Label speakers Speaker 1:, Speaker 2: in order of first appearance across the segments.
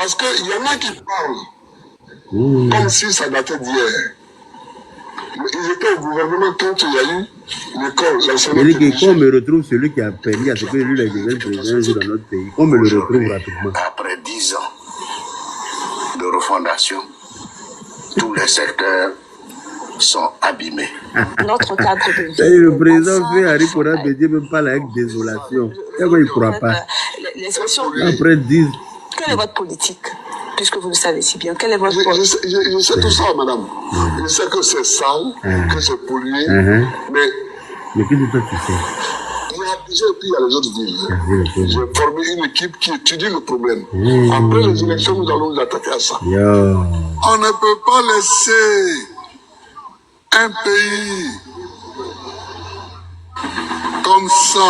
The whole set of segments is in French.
Speaker 1: Parce qu'il y en a qui parlent comme si ça datait d'hier. Ils étaient au gouvernement quand il y a eu l'école.
Speaker 2: Qu'on me retrouve celui qui a permis à ce que lui devienne président dans notre pays. Qu'on me le retrouve rapidement.
Speaker 3: Après 10 ans de refondation, tous les secteurs sont abîmés.
Speaker 4: Notre cadre de vie.
Speaker 2: Le président fait Harry Koda Bédié même pas avec désolation. Il ne croit pas. Après 10.
Speaker 4: Quelle est votre politique? Puisque vous le savez si bien, quelle est votre politique?
Speaker 1: Je sais tout ça, madame. Je sais que c'est sale, que c'est pollué, mais
Speaker 2: qu'est-ce que toi tu sais?
Speaker 1: Il y a déjà puis il y a les autres villes. J'ai formé une équipe qui étudie le problème. Après les élections, nous allons nous attaquer à ça. On ne peut pas laisser un pays comme ça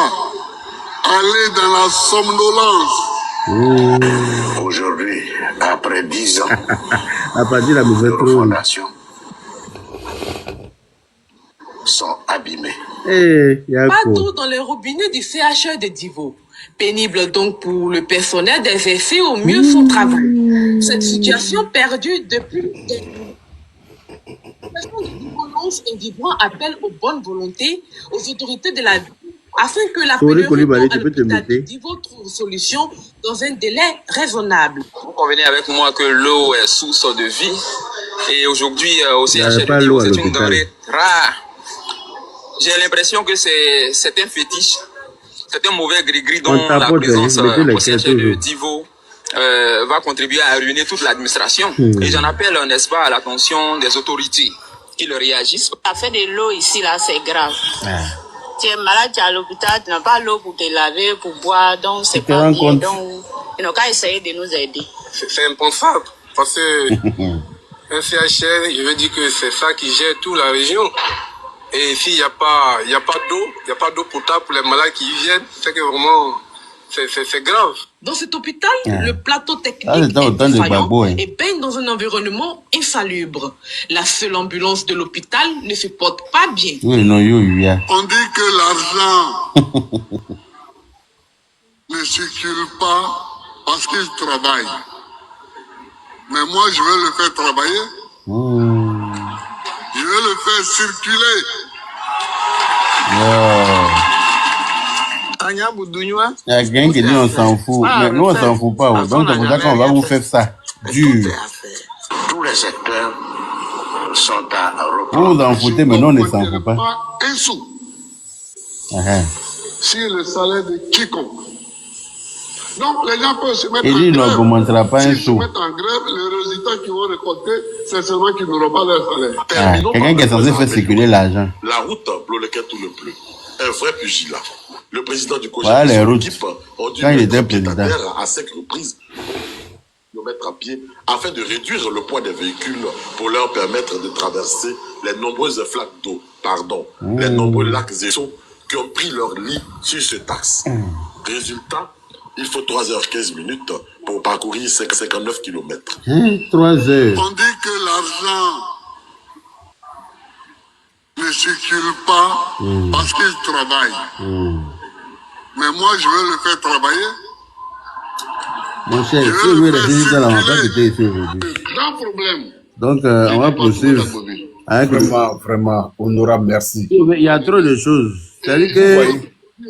Speaker 1: aller dans la somnolence.
Speaker 3: Aujourd'hui, après 10 ans
Speaker 2: à partir de la
Speaker 3: de refondation, sont abîmés.
Speaker 5: Partout dans les robinets du CHE de Divo. Pénible donc pour le personnel d'exercer au mieux son travail. Cette situation perdue depuis la violence et Divo appelle aux bonnes volontés, aux autorités de la ville, afin que la pénurie à l'hôpital de Divo trouve solution dans un délai raisonnable.
Speaker 6: Vous convenez avec moi que l'eau est source de vie et aujourd'hui au CHU de Divo, c'est une denrée rare. J'ai l'impression que c'est un fétiche, c'est un mauvais gris-gris dont la présence au CHU de Divo va contribuer à ruiner toute l'administration. Et j'en appelle, n'est-ce pas, à l'attention des autorités qui le réagissent.
Speaker 4: L'affaire de l'eau ici, là, c'est grave. Tu es malade, tu es à l'hôpital, tu n'as pas l'eau pour te laver, pour boire, donc c'est pas bien. Donc, ils n'ont qu'à essayer de nous aider.
Speaker 1: C'est impensable, parce que un CHR, je veux dire que c'est ça qui gère toute la région. Et s'il n'y a pas d'eau potable pour les malades qui y viennent, c'est que vraiment, c'est grave.
Speaker 5: Dans cet hôpital, le plateau technique est défaillant et baigne dans un environnement insalubre. La seule ambulance de l'hôpital ne se porte pas bien.
Speaker 1: On dit que l'argent ne circule pas parce qu'il travaille. Mais moi, je veux le faire travailler. Je veux le faire circuler.
Speaker 2: Il y a quelqu'un qui dit on s'en fout. Mais nous, on s'en fout pas. Donc, c'est pour ça qu'on va vous faire ça. Dur.
Speaker 3: Tous les secteurs sont à
Speaker 2: reprendre. Vous en foutez, mais nous, on ne s'en fout pas.
Speaker 1: Un sou. Sur le salaire de quiconque. Donc, les gens peuvent se mettre en grève.
Speaker 2: Il n'augmentera pas un sou.
Speaker 1: Se mettre en grève, les résultats qu'ils vont récolter, c'est seulement qu'ils n'auront pas leur salaire.
Speaker 2: Quelqu'un qui est censé faire circuler l'argent.
Speaker 7: La route bloquait tout le plus. Un vrai pugilat. Le président du COJEP
Speaker 2: et son
Speaker 7: équipe ont dû
Speaker 2: mettre
Speaker 7: pied à terre à 5 reprises, le mettre à pied, afin de réduire le poids des véhicules pour leur permettre de traverser les nombreuses flaques d'eau, les nombreux lacs et eaux qui ont pris leur lit sur ce axe. Résultat, il faut 3h15 pour parcourir 59 km.
Speaker 2: 3 heures.
Speaker 1: On dit que l'argent ne circule pas parce qu'il travaille. Mais moi, je veux le faire travailler.
Speaker 2: Mon cher, si vous voulez réfléchir dans la montagne, c'était ici aujourd'hui.
Speaker 1: Grand problème.
Speaker 2: Donc, on va poursuivre.
Speaker 8: Vraiment, honorable, merci.
Speaker 2: Il y a trop de choses. C'est-à-dire que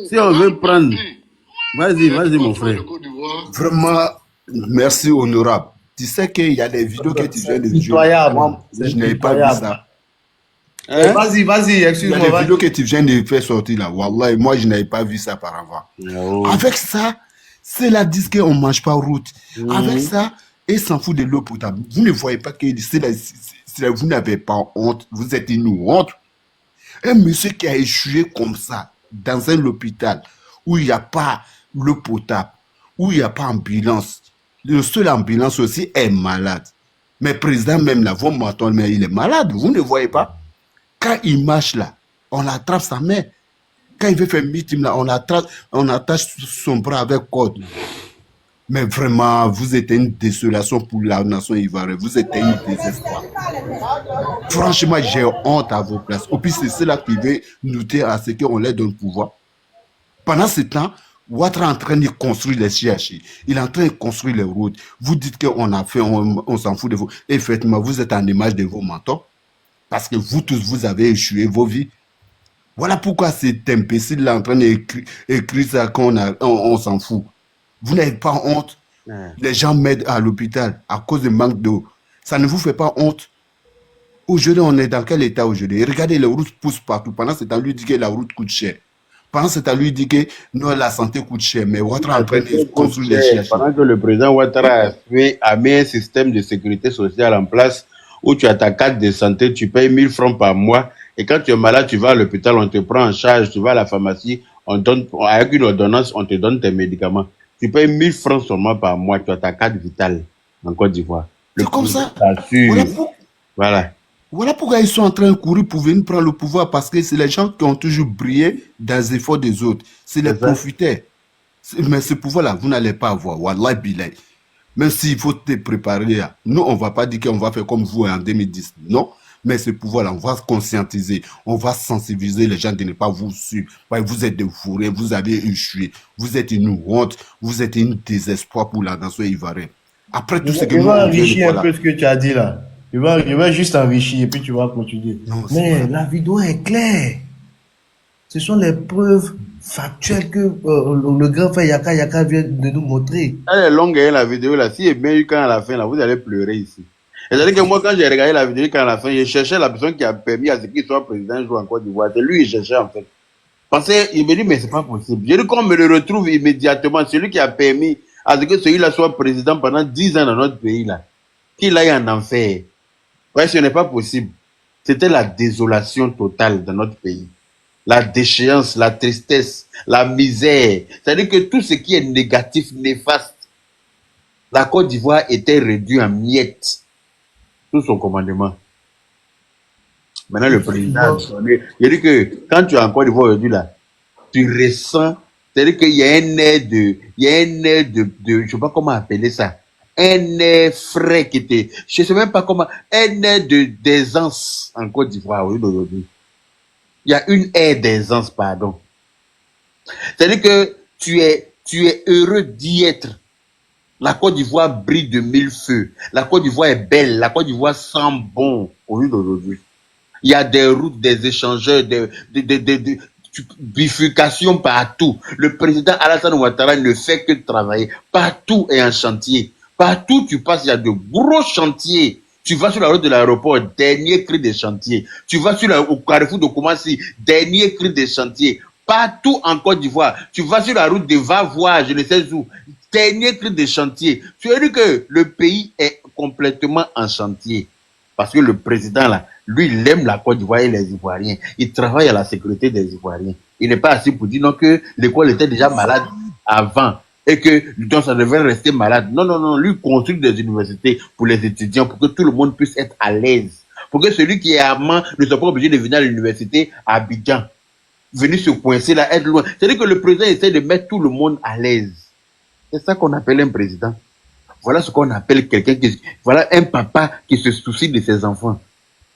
Speaker 2: si on veut prendre... Vas-y, mon frère.
Speaker 8: Vraiment, merci, honorable. Tu sais qu'il y a des vidéos que tu viens de jouer. Moi, je n'ai pas vu ça.
Speaker 9: Vas-y, excuse-moi.
Speaker 8: Il y a des vidéos que tu viens de faire sortir là. Wallah, moi, je n'avais pas vu ça par avant. Avec ça, c'est la disque on ne mange pas route. Avec ça, ils s'en foutent de l'eau potable. Vous ne voyez pas que vous n'avez pas honte. Vous êtes une honte. Un monsieur qui a échoué comme ça dans un hôpital où il n'y a pas l'eau potable, où il n'y a pas ambulance. Le seul ambulance aussi est malade. Mais le président même là, vous m'entendez, mais il est malade. Vous ne voyez pas? Quand il marche là, on attrape sa main. Quand il veut faire meeting là, on attache son bras avec corde. Mais vraiment, vous êtes une désolation pour la nation ivoirienne. Vous êtes un désespoir. Franchement, j'ai honte à vos places. Et puis c'est cela qui veut nous dire à ce qu'on leur donne pouvoir. Pendant ce temps, Ouattara est en train de construire les CHI. Il est en train de construire les routes. Vous dites qu'on a fait, on s'en fout de vous. Effectivement, vous êtes en image de vos mentors. Parce que vous tous, vous avez échoué vos vies. Voilà pourquoi cet imbécile-là est en train d'écrire ça qu'on on s'en fout. Vous n'avez pas honte. Les gens m'aident à l'hôpital à cause du manque d'eau. Ça ne vous fait pas honte. Aujourd'hui, on est dans quel état aujourd'hui? Regardez, les routes poussent partout. Pendant ce temps, lui dit que la route coûte cher. Pendant ce temps, lui dit que non, la santé coûte cher. Mais Ouattara est en train de construire les chercheurs.
Speaker 10: Pendant que le président Ouattara a mis un système de sécurité sociale en place où tu as ta carte de santé, tu payes 1000 francs par mois. Et quand tu es malade, tu vas à l'hôpital, on te prend en charge, tu vas à la pharmacie, on donne, avec une ordonnance, on te donne tes médicaments. Tu payes 1000 francs seulement par mois, tu as ta carte vitale en Côte d'Ivoire.
Speaker 8: C'est comme ça. Voilà pourquoi ils sont en train de courir pour venir prendre le pouvoir, parce que c'est les gens qui ont toujours brillé dans les efforts des autres. C'est les profiteurs. Mais ce pouvoir-là, vous n'allez pas avoir. Wallah bilay. Même s'il faut te préparer, nous, on ne va pas dire qu'on va faire comme vous en 2010. Non. Mais ce pouvoir-là, on va conscientiser, on va sensibiliser les gens de ne pas vous suivre. Vous êtes des fourrés, vous avez échoué, vous êtes une honte, vous êtes un désespoir pour la nation ivoirienne. Après tout ce que
Speaker 9: nous enrichir un peu ce que tu as dit là. Je vais juste enrichir et puis tu vas continuer. Non, mais la vidéo est claire. Ce sont les preuves factuelles que le grand frère Yaka vient de nous montrer.
Speaker 10: Elle est longue, la vidéo là. Si elle est bien quand à la fin, là, vous allez pleurer ici. C'est-à-dire que moi, quand j'ai regardé la vidéo, quand à la fin, j'ai cherché la personne qui a permis à ce qu'il soit président un jour en Côte d'Ivoire. C'est lui que je cherchais en fait. Parce qu'il me dit, mais c'est pas possible. Je dis qu'on me le retrouve immédiatement. Celui qui a permis à ce que celui-là soit président pendant 10 ans dans notre pays là. Qu'il aille en enfer. Ouais, ce n'est pas possible. C'était la désolation totale dans notre pays. La déchéance, la tristesse, la misère. C'est-à-dire que tout ce qui est négatif, néfaste, la Côte d'Ivoire était réduite en miettes sous son commandement. Maintenant, le président, il dit que quand tu es en Côte d'Ivoire aujourd'hui là, tu ressens, c'est-à-dire qu'il y a un air de, je sais pas comment appeler ça, un air frais qui était, je sais même pas comment, un air d'aisance en Côte d'Ivoire aujourd'hui. Il y a une aire d'aisance, pardon. C'est-à-dire que tu es heureux d'y être. La Côte d'Ivoire brille de mille feux. La Côte d'Ivoire est belle. La Côte d'Ivoire sent bon aujourd'hui. Il y a des routes, des échangeurs, des bifurcations partout. Le président Alassane Ouattara ne fait que travailler. Partout est un chantier. Partout tu passes, il y a de gros chantiers. Tu vas sur la route de l'aéroport, dernier cri des chantiers. Tu vas au carrefour de Koumassi, dernier cri des chantiers. Partout en Côte d'Ivoire, tu vas sur la route de Va-Voir, je ne sais où, dernier cri des chantiers. Tu as dit que le pays est complètement en chantier. Parce que le président, là, lui, il aime la Côte d'Ivoire et les Ivoiriens. Il travaille à la sécurité des Ivoiriens. Il n'est pas assis pour dire non que l'école était déjà malade avant. Et que donc ça devait rester malade. Non, non, non. Lui construit des universités pour les étudiants, pour que tout le monde puisse être à l'aise. Pour que celui qui est amant ne soit pas obligé de venir à l'université à Abidjan. Venir se coincer là, être loin. C'est-à-dire que le président essaie de mettre tout le monde à l'aise. C'est ça qu'on appelle un président. Voilà ce qu'on appelle quelqu'un qui... Voilà un papa qui se soucie de ses enfants.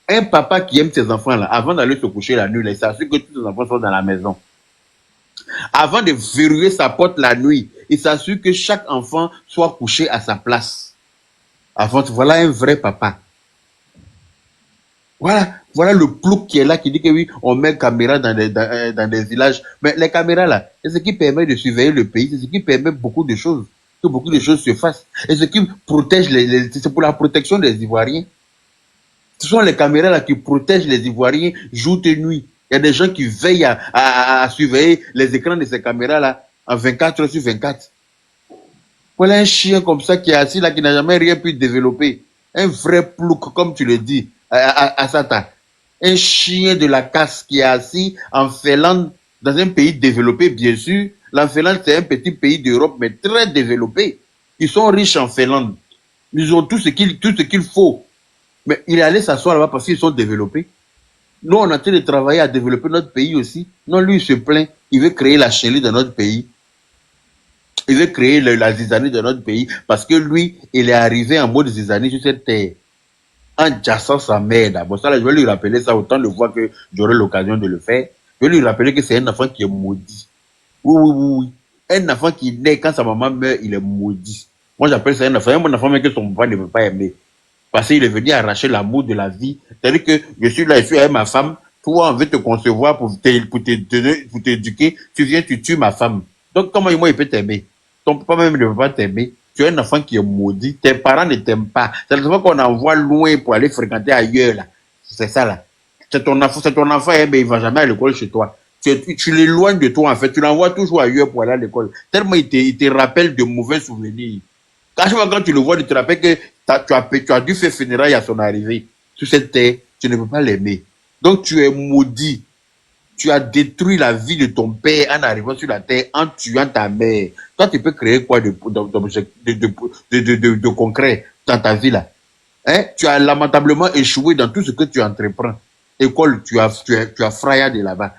Speaker 10: Un papa qui aime ses enfants là, avant d'aller se coucher la nuit, là, il s'assure que tous ses enfants sont dans la maison. Avant de verrouiller sa porte la nuit, il s'assure que chaque enfant soit couché à sa place. Voilà un vrai papa. Voilà le plouc qui est là, qui dit que oui, on met caméra dans des villages. Mais les caméras là, c'est ce qui permet de surveiller le pays, c'est ce qui permet beaucoup de choses, que beaucoup de choses se fassent. Et ce qui protège c'est pour la protection des Ivoiriens. Ce sont les caméras là qui protègent les Ivoiriens jour et nuit. Il y a des gens qui veillent à surveiller les écrans de ces caméras-là en 24 heures sur 24. Voilà un chien comme ça qui est assis là, qui n'a jamais rien pu développer. Un vrai plouc, comme tu le dis, à Sata. Un chien de la casse qui est assis en Finlande, dans un pays développé, bien sûr. La Finlande, c'est un petit pays d'Europe, mais très développé. Ils sont riches en Finlande. Ils ont tout ce qu'il faut. Mais il est allé s'asseoir là-bas parce qu'ils sont développés. Nous, on est en train de travailler à développer notre pays aussi. Non, lui, il se plaint. Il veut créer la chérie de notre pays. Il veut créer la zizanie de notre pays parce que lui, il est arrivé en mode zizanie sur cette terre. En jassant sa mère d'abord. Ça, là, je vais lui rappeler ça autant de fois que j'aurai l'occasion de le faire. Je vais lui rappeler que c'est un enfant qui est maudit. Oui. Un enfant qui naît, quand sa maman meurt, il est maudit. Moi, j'appelle ça un enfant même que son papa ne veut pas aimer. Parce qu'il est venu arracher l'amour de la vie. C'est-à-dire que je suis là, je suis avec ma femme. Toi, on veut te concevoir pour t'éduquer. Tu viens, tu tues ma femme. Donc, comment moi, il peut t'aimer? Ton papa même ne veut pas t'aimer. Tu es un enfant qui est maudit. Tes parents ne t'aiment pas. C'est l'enfant qu'on envoie loin pour aller fréquenter ailleurs, là. C'est ça, là. C'est ton enfant, mais il va jamais à l'école chez toi. Tu l'éloignes de toi, en fait. Tu l'envoies toujours ailleurs pour aller à l'école. Tellement il te rappelle de mauvais souvenirs. Quand tu le vois, tu te rappelles que tu as dû faire funérailles à son arrivée. Sur cette terre, tu ne peux pas l'aimer. Donc tu es maudit. Tu as détruit la vie de ton père en arrivant sur la terre, en tuant ta mère. Toi, tu peux créer quoi de concret dans ta vie là? Hein? Tu as lamentablement échoué dans tout ce que tu entreprends. École, tu as frayaddé là-bas.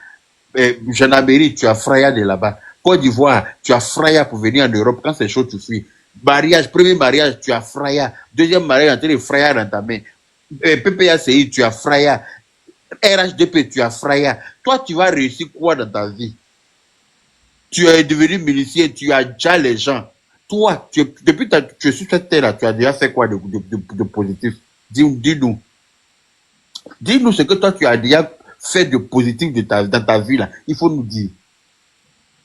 Speaker 10: Genabéry, tu as frayaddé là-bas. Côte d'Ivoire, tu as frayaddé pour venir en Europe. Quand c'est chaud, tu fuis. Mariage, premier mariage, tu as frayaddé. Deuxième mariage, tu as frayaddé dans ta main. PPACI, tu as frayaddé. RHDP, tu as frayaddé. Toi, tu vas réussir quoi dans ta vie? Tu es devenu milicien, tu as déjà les gens. Toi, depuis que tu es sur cette terre-là, tu as déjà fait quoi de positif? Dis-nous. Dis-nous ce que toi, tu as déjà fait de positif dans ta vie, là. Il faut nous dire.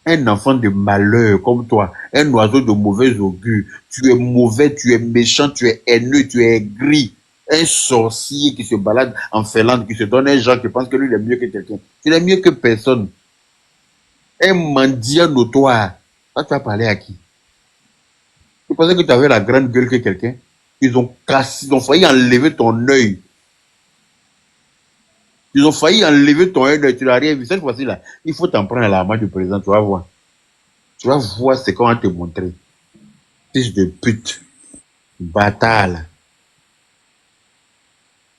Speaker 10: Un enfant de malheur comme toi, un oiseau de mauvais augure, tu es mauvais, tu es méchant, tu es haineux, tu es gris. Un sorcier qui se balade en Finlande, qui se donne un genre qui pense que lui, il est mieux que quelqu'un. Tu n'es mieux que personne. Un mendiant notoire. Toi, tu as parlé à qui? Tu pensais que tu avais la grande gueule que quelqu'un? Ils ont failli enlever ton œil. Ils ont failli enlever ton œil, tu n'as rien vu. Cette fois-ci, là, il faut t'en prendre à la main du président, tu vas voir. Tu vas voir ce qu'on va te montrer. Fils de pute. Bâtard, là.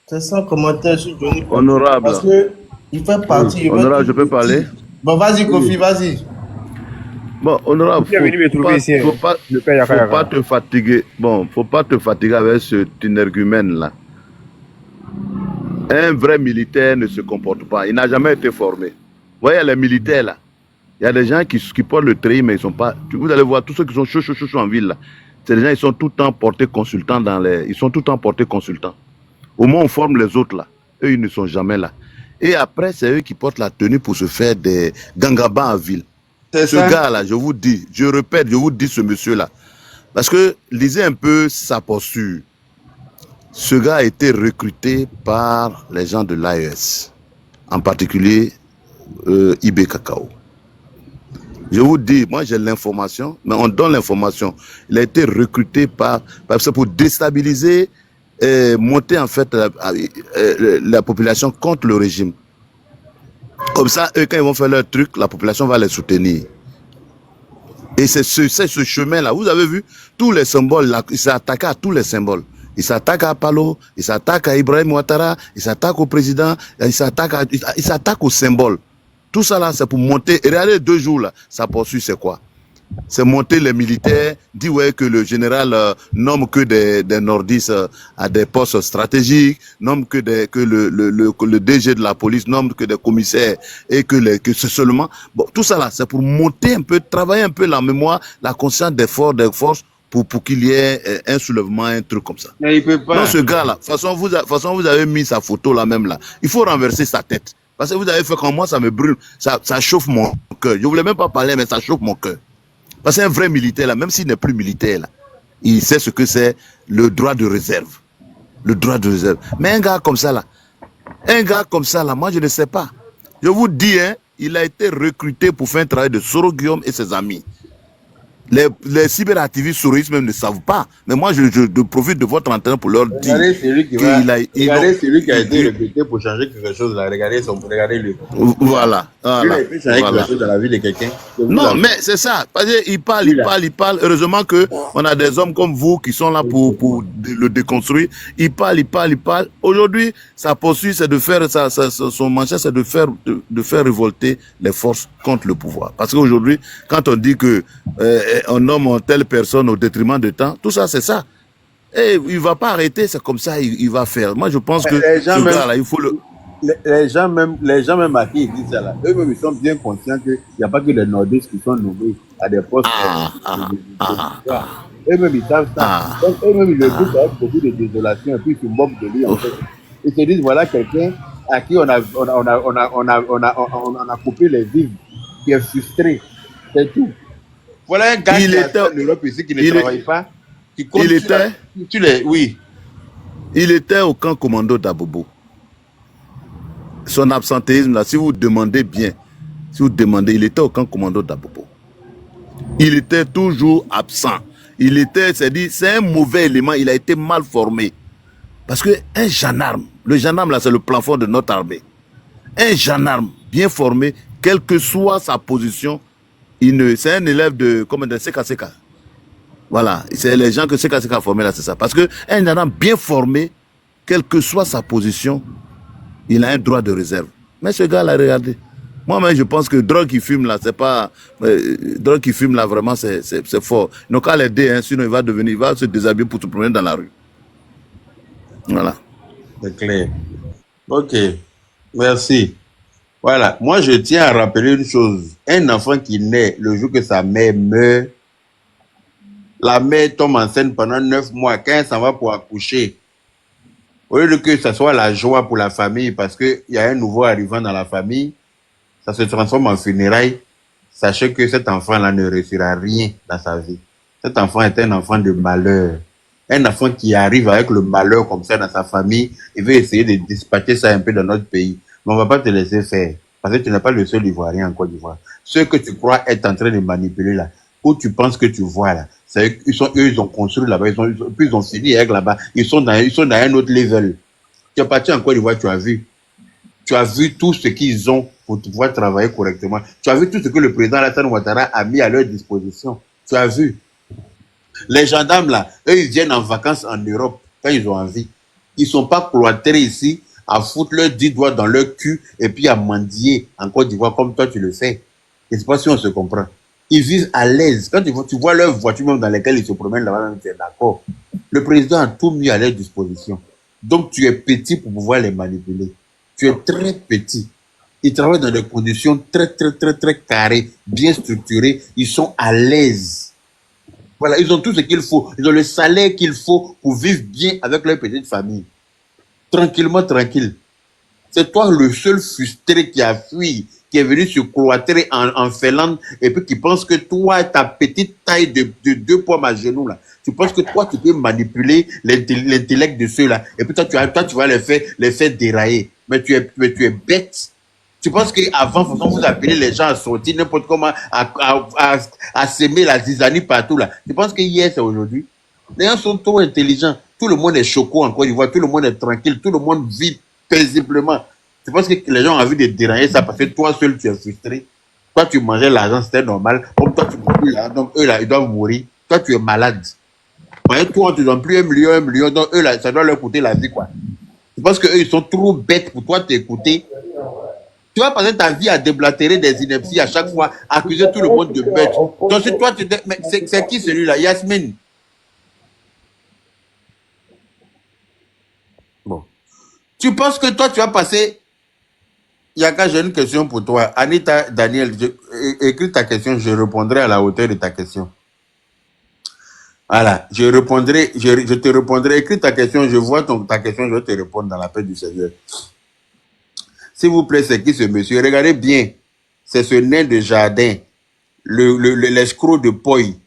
Speaker 9: C'est ça, commentaire sur Johnny.
Speaker 2: Honorable.
Speaker 9: Parce que il fait partie.
Speaker 2: Honorable, je peux parler?
Speaker 9: Bon, vas-y, Kofi, vas-y.
Speaker 2: Bon, honorable, faut pas te fatiguer. Bon, faut pas te fatiguer avec cet énergumène-là. Un vrai militaire ne se comporte pas. Il n'a jamais été formé. Vous voyez, les militaires, là, il y a des gens qui portent le treillis, mais ils ne sont pas... Vous allez voir, tous ceux qui sont chauds en ville, là, c'est des gens, ils sont tout le temps portés consultants Ils sont tout le temps portés consultants. Au moins, on forme les autres, là. Eux, ils ne sont jamais là. Et après, c'est eux qui portent la tenue pour se faire des gangabas en ville. Ce gars-là, je vous dis, je répète, je vous dis ce monsieur-là. Parce que, lisez un peu sa posture. Ce gars a été recruté par les gens de l'AES, en particulier IB Cacao. Je vous dis, moi j'ai l'information, mais on donne l'information. Il a été recruté c'est pour déstabiliser, monter en fait la population contre le régime. Comme ça, eux, quand ils vont faire leur truc, la population va les soutenir. Et c'est ce chemin-là. Vous avez vu, tous les symboles, là, il s'est attaqué à tous les symboles. Il s'attaque à Palo, il s'attaque à Ibrahim Ouattara, il s'attaque au président, il s'attaque aux symboles. Tout ça là, c'est pour monter. Et regardez, 2 jours là, ça poursuit, c'est quoi? C'est monter les militaires, dit ouais que le général nomme que des nordistes à des postes stratégiques, nomme que le DG de la police nomme que des commissaires et que c'est seulement. Bon, tout ça là, c'est pour monter un peu, travailler un peu la mémoire, la conscience des forces. Pour qu'il y ait un soulèvement, un truc comme ça.
Speaker 10: Mais il peut pas.
Speaker 2: Non, ce gars-là, de toute façon, vous avez mis sa photo là même là. Il faut renverser sa tête. Parce que vous avez fait comme moi, ça me brûle, ça chauffe mon cœur. Je voulais même pas parler, mais ça chauffe mon cœur. Parce qu'un vrai militaire là, même s'il n'est plus militaire là, il sait ce que c'est le droit de réserve. Le droit de réserve. Mais un gars comme ça là, moi je ne sais pas. Je vous dis, hein, il a été recruté pour faire un travail de Soro Guillaume et ses amis. Les cyberactivistes souristes même ne savent pas. Mais moi, je profite de votre antenne pour leur dire.
Speaker 10: Regardez celui qui a été recruté pour changer quelque chose là. Regardez-le.
Speaker 2: Voilà.
Speaker 10: Il peut changer quelque chose dans la vie de quelqu'un.
Speaker 2: Non, mais c'est ça. Il parle. Heureusement qu'on a des hommes comme vous qui sont là pour le déconstruire. Il parle. Aujourd'hui, sa poursuite, c'est de faire, son manchette, c'est de faire révolter les forces contre le pouvoir. Parce qu'aujourd'hui, quand on dit que on nomme telle personne au détriment de temps, tout ça, c'est ça. Et il ne va pas arrêter, c'est comme ça, il va faire. Moi, je pense que ce gars-là, il faut le...
Speaker 10: Les gens même à qui ils disent ça là, eux-mêmes, ils sont bien conscients qu'il n'y a pas que les nordistes qui sont nommés. à des postes. Eux-mêmes, ils savent ça. Donc, eux-mêmes, ils le disent avec beaucoup de désolation, et puis ils se moquent de lui, en fait. Ils se disent, voilà quelqu'un à qui on a coupé les vivres, qui est frustré. C'est tout. Voilà un gars qui est en Europe ici, qui ne travaille pas, qui compte sur les... Oui.
Speaker 2: Il était au camp commando d'Abobo. Son absentéisme, là, si vous demandez bien, il était au camp commando d'Abobo. Il était toujours absent. C'est un mauvais élément, il a été mal formé. Parce qu'un gendarme, le gendarme là, c'est le plafond de notre armée. Un gendarme bien formé, quelle que soit sa position, c'est un élève de CKCK. Voilà, c'est les gens que CKCK a formés là, c'est ça. Parce qu'un gendarme bien formé, quelle que soit sa position, il a un droit de réserve. Mais ce gars là, regardez. Moi-même, je pense que drogue qui fume là, c'est pas... drogue qui fume là, vraiment, c'est fort. Ils n'ont qu'à l'aider, hein, sinon il va se déshabiller pour se promener dans la rue. Voilà.
Speaker 10: C'est clair. Ok. Merci. Voilà. Moi, je tiens à rappeler une chose. Un enfant qui naît le jour que sa mère meurt, la mère tombe enceinte pendant 9 mois. Quand elle s'en va pour accoucher, au lieu que ce soit la joie pour la famille, parce qu'il y a un nouveau arrivant dans la famille, ça se transforme en funérailles. Sachez que cet enfant-là ne réussira rien dans sa vie. Cet enfant est un enfant de malheur. Un enfant qui arrive avec le malheur comme ça dans sa famille, il veut essayer de dispatcher ça un peu dans notre pays. Mais on ne va pas te laisser faire. Parce que tu n'es pas le seul Ivoirien en Côte d'Ivoire. Ceux que tu crois être en train de manipuler là, où tu penses que tu vois là, eux, ils ont construit là-bas, puis ils ont fini avec là-bas. Ils sont dans un autre level. Tu es parti en Côte d'Ivoire, tu as vu. Tu as vu tout ce qu'ils ont pour pouvoir travailler correctement. Tu as vu tout ce que le président Alassane Ouattara a mis à leur disposition. Tu as vu. Les gendarmes là, eux, ils viennent en vacances en Europe quand ils ont envie. Ils ne sont pas cloîtrés ici à foutre leurs 10 doigts dans leur cul et puis à mendier en Côte d'Ivoire comme toi tu le fais. Je ne sais pas si on se comprend. Ils vivent à l'aise. Quand tu vois leurs voitures même dans lesquelles ils se promènent là-bas, tu es d'accord. Le président a tout mis à leur disposition. Donc tu es petit pour pouvoir les manipuler. Tu es très petit. Ils travaillent dans des conditions très, très, très, très carrées, bien structurées. Ils sont à l'aise. Voilà, ils ont tout ce qu'il faut. Ils ont le salaire qu'il faut pour vivre bien avec leur petite famille. Tranquillement, tranquille. C'est toi le seul frustré qui a fui, qui est venu se cloîtrer en Finlande et puis qui pense que toi, ta petite taille de 2 pommes à genoux là, tu penses que toi, tu peux manipuler l'intellect de ceux-là. Et puis toi, tu vas les faire dérailler. Mais tu es bête. Tu penses qu'avant, vous appelez les gens à sortir n'importe comment, à s'aimer la zizanie partout là. Tu penses que hier, c'est aujourd'hui? Les gens sont trop intelligents. Tout le monde est choqué en Côte d'Ivoire. Tout le monde est tranquille. Tout le monde vit paisiblement. Tu penses que les gens ont envie de dérailler ça parce que toi seul, tu es frustré. Toi, tu mangeais l'argent, c'était normal. Comme toi, tu manges plus l'argent, donc eux là, ils doivent mourir. Toi, tu es malade. Ouais, toi, on te donne plus 1 million, donc eux là, ça doit leur coûter la vie, quoi. Tu penses qu'eux, ils sont trop bêtes pour toi t'écouter. Tu vas passer ta vie à déblatérer des inepties à chaque fois, accuser tout le monde de bête. Donc si toi, mais c'est qui celui-là? Yasmine. Bon. Tu penses que toi, tu vas passer... Yaka, j'ai une question pour toi. Anita, Daniel, écris ta question, je répondrai à la hauteur de ta question. Voilà, je te répondrai. Écris ta question, je vois ta question, je vais te répondre dans la paix du Seigneur. S'il vous plaît, c'est qui ce monsieur? Regardez bien. C'est ce nain de jardin, l'escroc de Poy,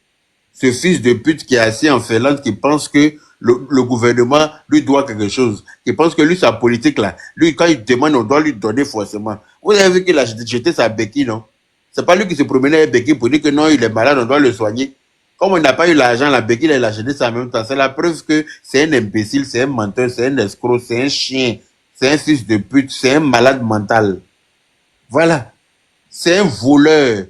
Speaker 10: ce fils de pute qui est assis en Finlande, qui pense que le gouvernement lui doit quelque chose, qui pense que lui, sa politique là, lui, quand il demande, on doit lui donner forcément. Vous avez vu qu'il a jeté sa béquille, non? C'est pas lui qui se promenait avec béquille pour dire que non, il est malade, on doit le soigner. Comme on n'a pas eu l'argent, la béquille, il a jeté ça en même temps. C'est la preuve que c'est un imbécile, c'est un menteur, c'est un escroc, c'est un chien. C'est un fils de pute, c'est un malade mental. Voilà. C'est un voleur.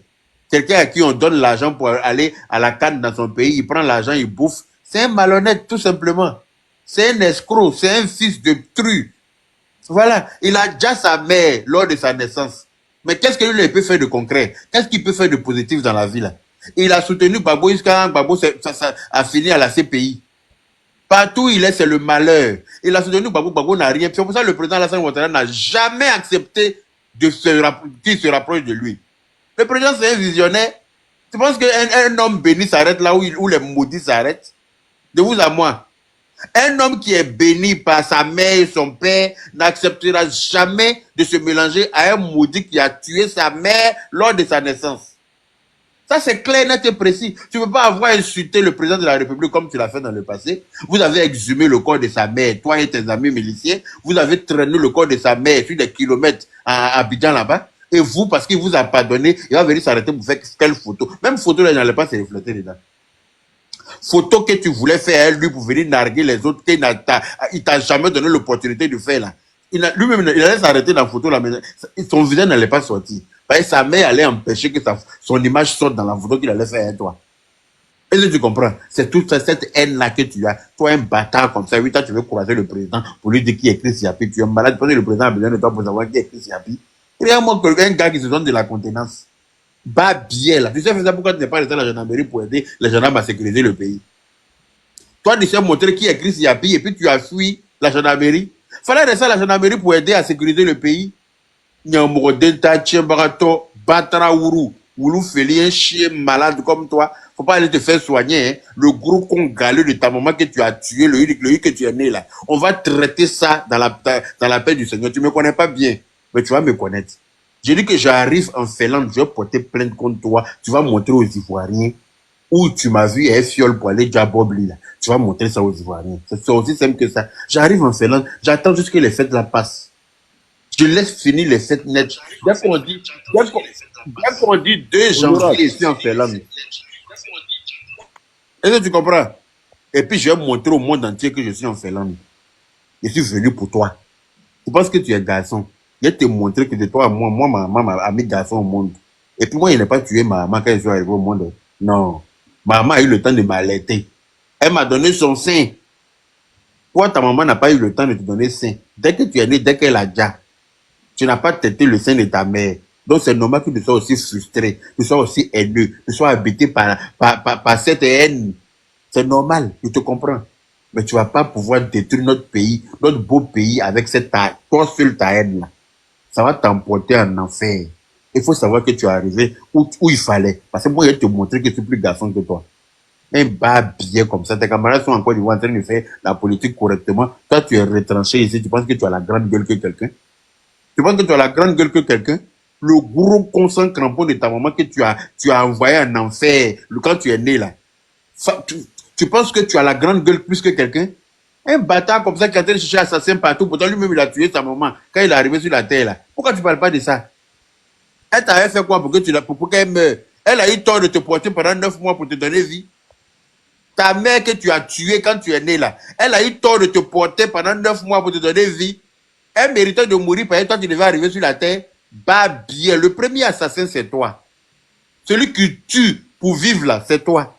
Speaker 10: Quelqu'un à qui on donne l'argent pour aller à la canne dans son pays, il prend l'argent, il bouffe. C'est un malhonnête, tout simplement. C'est un escroc, c'est un fils de tru. Voilà. Il a déjà sa mère lors de sa naissance. Mais qu'est-ce que lui il peut faire de concret? Qu'est-ce qu'il peut faire de positif dans la vie là? Il a soutenu Gbagbo jusqu'à Gbagbo ça a fini à la CPI. Partout où il est, c'est le malheur. Il a soutenu Gbagbo, Gbagbo n'a rien. C'est pour ça que le président Alassane Ouattara n'a jamais accepté qu'il se rapproche de lui. Le président, c'est un visionnaire. Tu penses qu'un homme béni s'arrête là où les maudits s'arrêtent? De vous à moi. Un homme qui est béni par sa mère et son père n'acceptera jamais de se mélanger à un maudit qui a tué sa mère lors de sa naissance. Ça, c'est clair, net et précis. Tu ne peux pas avoir insulté le président de la République comme tu l'as fait dans le passé. Vous avez exhumé le corps de sa mère, toi et tes amis miliciens. Vous avez traîné le corps de sa mère sur des kilomètres à Abidjan là-bas. Et vous, parce qu'il vous a pardonné, il va venir s'arrêter pour faire quelle photo. Même photo, là, il n'allait pas se refléter dedans. Photo que tu voulais faire à lui pour venir narguer les autres, il t'a jamais donné l'opportunité de faire là. Lui-même, il allait s'arrêter dans la photo là, mais son visage n'allait pas sortir. Parce que sa mère allait empêcher que son image sorte dans la photo qu'il allait faire à toi. Est-ce que tu comprends? C'est toute cette haine-là que tu as. Toi, un bâtard comme ça, oui, toi, tu veux croiser le président pour lui dire qui est Chris Yapi. Tu es malade, parce que le président a besoin de toi pour savoir qui est Chris Yapi. Regarde-moi un gars qui se donne de la contenance. Bas bien là. Tu sais pourquoi tu n'es pas resté à la gendarmerie pour aider les gendarmes à sécuriser le pays? Toi, tu sais montrer qui est Chris Yapi et puis tu as fui la gendarmerie. Fallait rester à la gendarmerie pour aider à sécuriser le pays. Nyamoro Delta, Tchembarato, Batraourou, Oulou Feli, un chien malade comme toi. Faut pas aller te faire soigner. Hein. Le gros con galeux de ta maman que tu as tué, le huile que tu es né là. On va traiter ça dans la paix du Seigneur. Tu me connais pas bien, mais tu vas me connaître. J'ai dit que j'arrive en Finlande, je vais porter plainte contre toi. Tu vas montrer aux Ivoiriens où tu m'as vu un fiole pour aller Jabobli là. Tu vas montrer ça aux Ivoiriens. C'est aussi simple que ça. J'arrive en Finlande, j'attends juste que les fêtes là passent. Je laisse finir les fêtes nettes. Dès qu'on dit 2 janvier ici en Finlande. Est-ce que tu comprends? Et puis je vais montrer au monde entier que je suis en Finlande. Je suis venu pour toi. Tu penses que tu es garçon. Je vais te montrer que de toi, ma maman a mis garçon au monde. Et puis moi, il n'a pas tué ma maman quand je suis arrivé au monde. Non. Ma maman a eu le temps de m'allaiter. Elle m'a donné son sein. Toi, ta maman n'a pas eu le temps de te donner sein. Dès que tu es né, dès qu'elle a déjà, tu n'as pas tété le sein de ta mère. Donc c'est normal que tu sois aussi frustré, tu sois aussi haineux, tu sois habité par cette haine. C'est normal, je te comprends. Mais tu ne vas pas pouvoir détruire notre pays, notre beau pays avec toi seul ta haine là. Ça va t'emporter en enfer. Il faut savoir que tu es arrivé où il fallait. Parce que moi, je vais te montrer que je suis plus garçon que toi. Un bas bien comme ça. Tes camarades sont encore en train de faire la politique correctement. Toi, tu es retranché ici. Tu penses que tu as la grande gueule que quelqu'un? Tu penses que tu as la grande gueule que quelqu'un? Le gros consent crampon de ta maman que tu as envoyé en enfer quand tu es né là. Tu penses que tu as la grande gueule plus que quelqu'un? Un bâtard comme ça qui a été chercher assassin partout, pourtant lui-même il a tué sa maman quand il est arrivé sur la terre là. Pourquoi tu ne parles pas de ça? Elle t'avait fait quoi pour qu'elle meure? Elle a eu tort de te porter pendant 9 mois pour te donner vie. Ta mère que tu as tuée quand tu es né là, elle a eu tort de te porter pendant 9 mois pour te donner vie. Elle méritait de mourir parce que toi tu devais arriver sur la terre. Bah bien, le premier assassin c'est toi. Celui qui tue pour vivre là, c'est toi.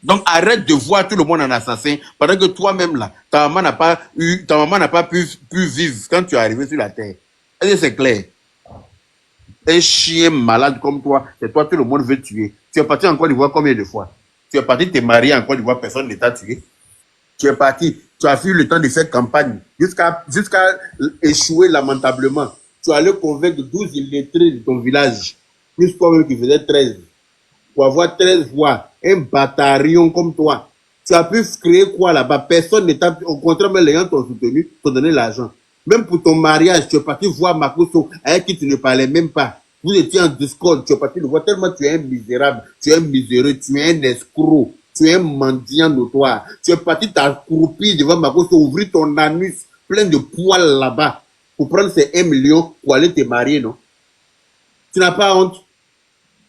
Speaker 10: Donc arrête de voir tout le monde en assassin pendant que toi-même là, ta maman n'a pas pu vivre quand tu es arrivé sur la terre. Est-ce que c'est clair? Un chien malade comme toi, c'est toi tout le monde veut tuer. Tu es parti en Côte d'Ivoire combien de fois? Tu es parti te marier en Côte d'Ivoire, personne ne t'a tué. Tu es parti, tu as eu le temps de faire campagne jusqu'à échouer lamentablement. Tu allais convaincre 12 illettrés de ton village, plus toi-même qui faisais 13. Pour avoir 13 voix, un bataillon comme toi. Tu as pu créer quoi là-bas? Personne ne t'a... Au contraire, même les gens t'ont soutenu, t'ont donné l'argent. Même pour ton mariage, tu es parti voir Makoso, avec qui tu ne parlais même pas. Vous étiez en discorde, tu es parti le voir tellement tu es un misérable, tu es un miséreux, tu es un escroc, tu es un mendiant notoire. Tu es parti t'accroupir devant Makoso, ouvrir ton anus plein de poils là-bas pour prendre ces 1 million pour aller te marier, non? Tu n'as pas honte?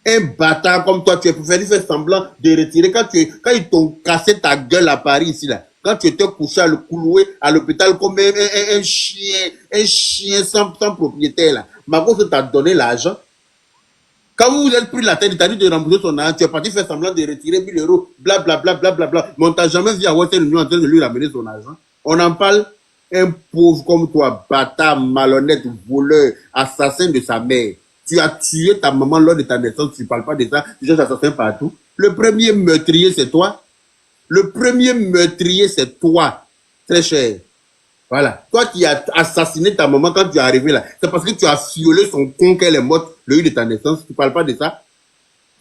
Speaker 10: Un bâtard comme toi, tu es préféré faire semblant de retirer quand ils t'ont cassé ta gueule à Paris ici là. Quand tu étais couché à le coulouer à l'hôpital comme un chien sans propriétaire là. Makoso t'a donné l'argent. Quand vous êtes pris la tête, il t'a dit de rembourser son argent, tu es parti faire semblant de retirer 1 000 €, blablabla. Mais on t'a jamais vu à Western Union en train de lui ramener son argent. On en parle. Un pauvre comme toi, bâtard, malhonnête, voleur, assassin de sa mère. Tu as tué ta maman lors de ta naissance, tu ne parles pas de ça, tu cherches assassin partout. Le premier meurtrier, c'est toi. Le premier meurtrier, c'est toi, très cher. Voilà. Toi qui as assassiné ta maman quand tu es arrivé là, c'est parce que tu as violé son con qu'elle est morte le jour de ta naissance, tu ne parles pas de ça.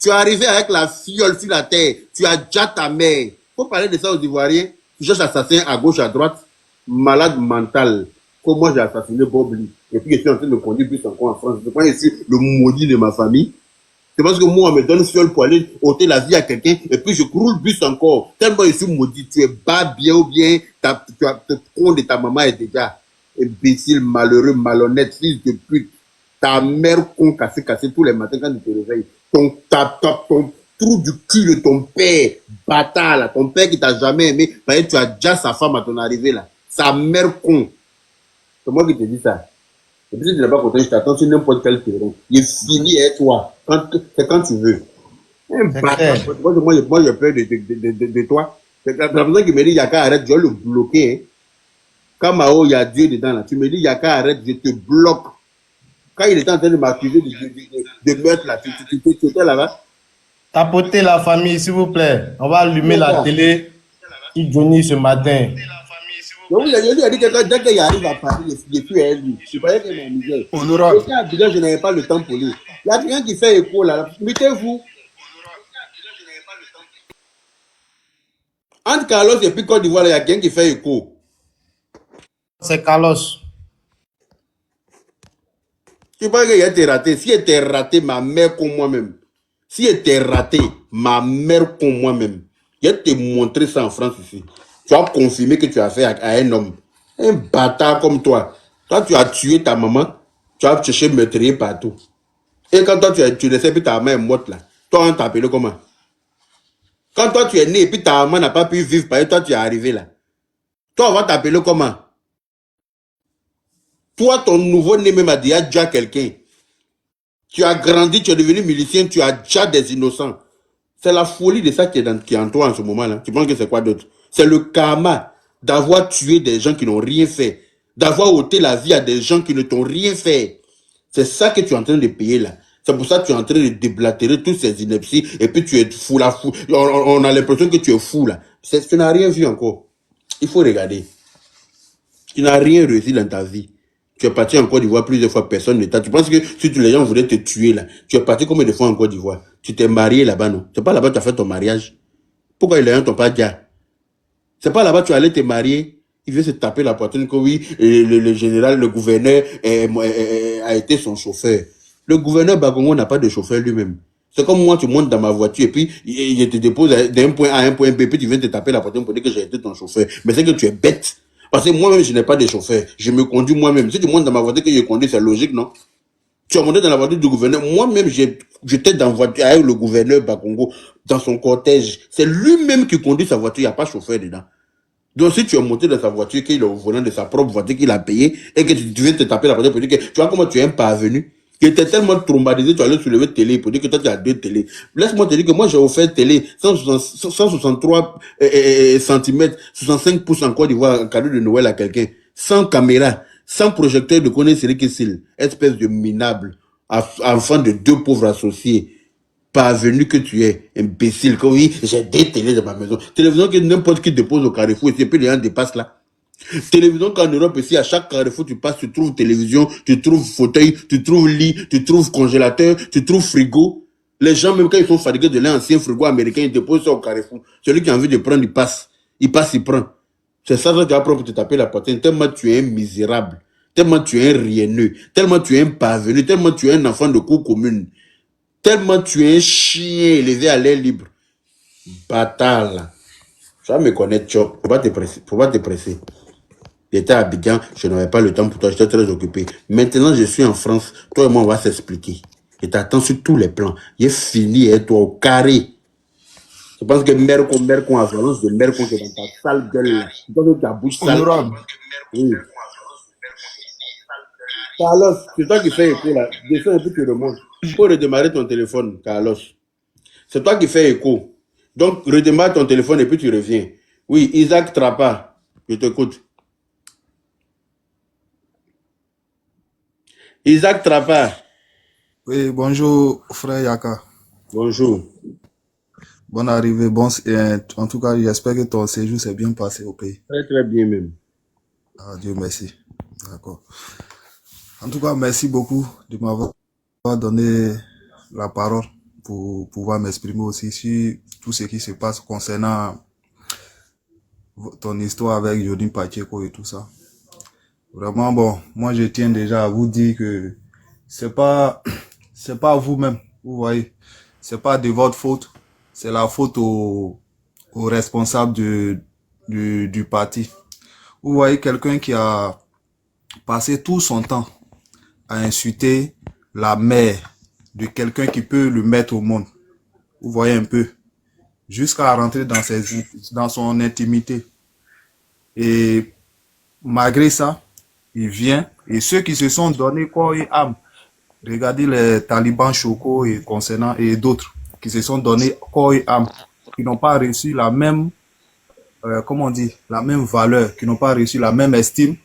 Speaker 10: Tu es arrivé avec la fiole sur la terre. Tu as déjà ta mère. Faut parler de ça aux Ivoiriens. Tu cherches assassin à gauche, à droite. Malade mental. Comme moi, j'ai assassiné Bob Lee. Et puis, je suis en train de conduire plus encore en France. Je pense que je suis le maudit de ma famille. C'est parce que moi, on me donne fiole pour aller ôter la vie à quelqu'un. Et puis, je roule bus encore. Tellement je suis maudit. Tu es bas bien ou bien. Tu as le con de ta maman est déjà imbécile, malheureux, malhonnête, fils de pute. Ta mère con cassé tous les matins quand tu te réveilles. Ton trou du cul de ton père, bâtard là, ton père qui t'a jamais aimé, parce que tu as déjà sa femme à ton arrivée là. Sa mère con. C'est moi qui te dis ça. Et puis si tu n'es pas content, je t'attends sur n'importe quel terrain. Il est fini avec toi. C'est quand tu veux. Un bâtard. Moi, j'ai peur de toi. La personne qui me dit Yaka arrête, je vais le bloquer. Hein. Quand Mao, il y a Dieu dedans là, tu me dis Yaka arrête, je te bloque. Quand il était en train de m'accuser de meurtre là, tu étais là-bas.
Speaker 9: Tapotez la famille, s'il vous plaît. On va allumer la télé. Qui Johnny ce matin.
Speaker 10: Donc, il a dit que dès qu'il arrive à Paris, il est plus à lui. Je croyais qu'il est misère.
Speaker 8: Honorable.
Speaker 10: Je n'avais pas le temps pour lui. Il y a quelqu'un qui fait écho là. Mettez-vous. Entre Carlos et puis Côte d'Ivoire, il y a quelqu'un qui fait écho.
Speaker 9: C'est Carlos.
Speaker 10: Tu penses qu'il a été raté? Si il était raté, ma mère comme moi-même. Si il était raté, ma mère comme moi-même. Je vais te montrer ça en France ici. Tu as confirmé que tu as fait à un homme. Un bâtard comme toi. Toi, tu as tué ta maman. Tu as cherché meurtrier partout. Et quand toi, tu laissais, puis ta maman est morte là. Toi, on t'a appelé comment? Quand toi, tu es né, puis ta maman n'a pas pu vivre, parce que toi, tu es arrivé là. Toi, on va t'appeler comment? Toi, ton nouveau-né même a déjà quelqu'un. Tu as grandi, tu es devenu milicien, tu as déjà des innocents. C'est la folie de ça qui est en toi en ce moment-là. Tu penses que c'est quoi d'autre? C'est le karma d'avoir tué des gens qui n'ont rien fait. D'avoir ôté la vie à des gens qui ne t'ont rien fait. C'est ça que tu es en train de payer là. C'est pour ça que tu es en train de déblatérer toutes ces inepties. Et puis tu es fou là. Fou. On a l'impression que tu es fou là. Tu n'as rien vu encore. Il faut regarder. Tu n'as rien réussi dans ta vie. Tu es parti en Côte d'Ivoire plusieurs fois, personne ne t'a. Tu penses que si les gens voulaient te tuer là, tu es parti combien de fois en Côte d'Ivoire? Tu t'es marié là-bas, non? C'est pas là-bas que tu as fait ton mariage. Pourquoi les gens t'ont pas dit? C'est pas là-bas que tu allais te marier. Il veut se taper la poitrine que oui, le général, le gouverneur a été son chauffeur. Le gouverneur Bagongo n'a pas de chauffeur lui-même. C'est comme moi, tu montes dans ma voiture et puis je te dépose d'un point A à un point B, puis tu viens te taper la poitrine pour dire que j'ai été ton chauffeur. Mais c'est que tu es bête. Parce que moi-même, je n'ai pas de chauffeur. Je me conduis moi-même. Si tu montes dans ma voiture que je conduis, c'est logique, non? Tu as monté dans la voiture du gouverneur. Moi-même, j'étais dans la voiture avec le gouverneur Bakongo, dans son cortège. C'est lui-même qui conduit sa voiture. Il n'y a pas de chauffeur dedans. Donc, si tu es monté dans sa voiture, qu'il est au volant de sa propre voiture, qu'il a payé, et que tu viens te taper la voiture pour dire que tu vois comment tu es un parvenu, qui était tellement traumatisé, tu allais soulever télé pour dire que toi, tu as 2 télés. Laisse-moi te dire que moi, j'ai offert télé 163 cm, 65 pouces en Côte d'Ivoire, en cadeau de Noël à quelqu'un, sans caméra, sans projecteur de connaissance, espèce de minable, enfant de 2 pauvres associés. Parvenu que tu es, imbécile, que oui, j'ai des télés dans ma maison. Télévision que n'importe qui dépose au Carrefour, et puis les gens dépassent là. Télévision qu'en Europe, ici, à chaque Carrefour, tu passes, tu trouves télévision, tu trouves fauteuil, tu trouves lit, tu trouves congélateur, tu trouves frigo. Les gens, même quand ils sont fatigués de l'ancien frigo américain, ils déposent ça au Carrefour. Celui qui a envie de prendre, il passe. Il passe, il prend. C'est ça que tu as pour te taper la poitrine. Tellement tu es un misérable. Tellement tu es un rienneux. Tellement tu es un parvenu. Tellement tu es un enfant de cour commune. Tellement tu es un chien élevé à l'air libre. Bâtard là. Tu vas me connaître, Chop. Faut pas te presser. J'étais à Abidjan, je n'avais pas le temps pour toi, j'étais très occupé. Maintenant, je suis en France. Toi et moi, on va s'expliquer. Je t'attends sur tous les plans. Il est fini, et toi, au carré. Je pense que Mercon a violence de Mercon qui est dans ta sale gueule là. Tu penses que ta bouche sale.
Speaker 8: Honorable.
Speaker 10: Oui. Carlos, c'est toi qui fais écho là. Descends un peu, tu remontes. Il faut redémarrer ton téléphone, Carlos. C'est toi qui fais écho. Donc, redémarre ton téléphone et puis tu reviens. Oui, Isaac Trapa, je t'écoute. Isaac Trapa.
Speaker 8: Oui, bonjour, frère Yaka.
Speaker 10: Bonjour.
Speaker 8: Bonne arrivée. Bon, en tout cas, j'espère que ton séjour s'est bien passé au pays.
Speaker 10: Très, très bien même.
Speaker 8: Ah, Dieu merci. D'accord. En tout cas, merci beaucoup de m'avoir donné la parole.
Speaker 11: pour pouvoir m'exprimer aussi sur tout ce qui se passe concernant ton histoire avec Johnny Pacheco et tout ça. Vraiment, bon, moi je tiens déjà à vous dire que c'est pas vous-même, vous voyez, c'est pas de votre faute, c'est la faute aux responsables du parti. Vous voyez quelqu'un qui a passé tout son temps à insulter la mère de quelqu'un qui peut le mettre au monde. Vous voyez un peu, jusqu'à rentrer dans son intimité. Et malgré ça, il vient, et ceux qui se sont donné corps et âme, regardez les talibans Choco et concernant et d'autres qui se sont donné corps et âme, qui n'ont pas reçu la même, comment on dit, la même valeur, qui n'ont pas reçu la même estime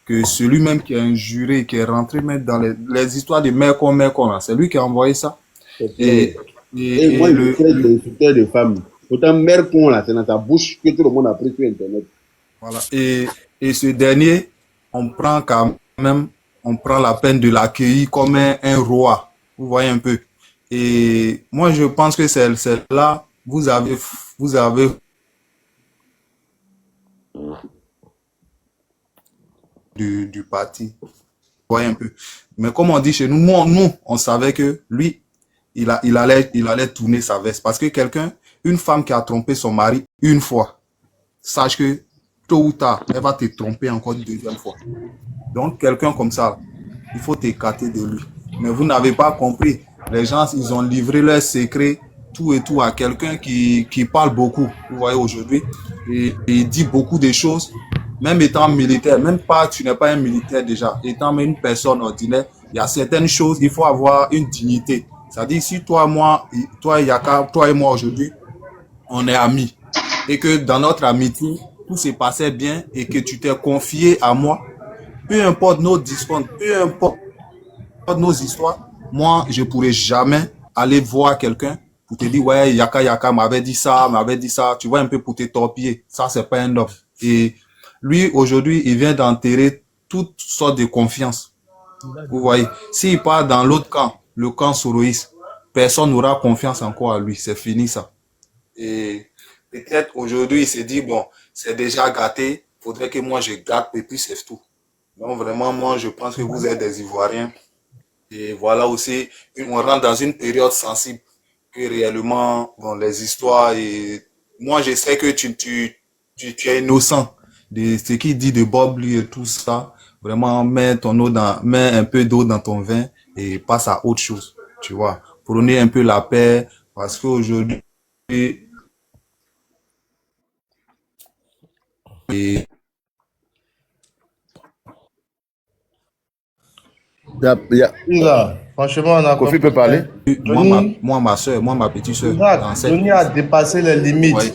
Speaker 11: que celui-même qui a injuré, qui est rentré même dans les histoires de mère qu'on là. C'est lui qui a envoyé ça.
Speaker 10: Et moi, je fais des insulteurs de femmes. Pourtant, mère con là, c'est dans ta bouche que tout le monde a pris sur Internet.
Speaker 11: Voilà. Et ce dernier, on prend la peine de l'accueillir comme un roi. Vous voyez un peu. Et moi, je pense que c'est là, vous avez du parti. Vous voyez un peu. Mais comme on dit chez nous, nous, on savait que lui, il allait tourner sa veste. Parce que une femme qui a trompé son mari une fois, sache que tôt ou tard, elle va te tromper encore une deuxième fois. Donc, quelqu'un comme ça, il faut t'écarter de lui. Mais vous n'avez pas compris. Les gens, ils ont livré leurs secrets, tout et tout, à quelqu'un qui parle beaucoup. Vous voyez aujourd'hui, et il dit beaucoup de choses, même étant militaire, même pas, tu n'es pas un militaire déjà, étant même une personne ordinaire, il y a certaines choses, il faut avoir une dignité. C'est-à-dire, si toi, Yaka, toi et moi aujourd'hui, on est amis, et que dans notre amitié, tout se passait bien et que tu t'es confié à moi, peu importe nos discomptes, peu importe nos histoires, moi, je pourrais jamais aller voir quelqu'un pour te dire, ouais, Yaka m'avait dit ça, tu vois, un peu pour te torpiller. Ça, c'est pas un homme. Et lui, aujourd'hui, il vient d'enterrer toutes sortes de confiance. Vous voyez, s'il part dans l'autre camp, le camp soroïste, personne n'aura confiance encore à lui. C'est fini, ça. Et peut-être aujourd'hui, il s'est dit, bon, c'est déjà gâté, faudrait que moi je gâte et puis c'est tout. Donc vraiment, moi je pense que vous êtes des Ivoiriens. Et voilà aussi, on rentre dans une période sensible que réellement, bon, les histoires et moi je sais que tu es innocent de ce qu'il dit de Bob Lee et tout ça. Vraiment, mets un peu d'eau dans ton vin et passe à autre chose, tu vois. Prenez un peu la paix parce qu'aujourd'hui, et
Speaker 9: Franchement, on a
Speaker 2: Kofi peut parler.
Speaker 11: Moi, ma soeur, ma petite soeur.
Speaker 9: Johnny a dépassé les limites. Ouais.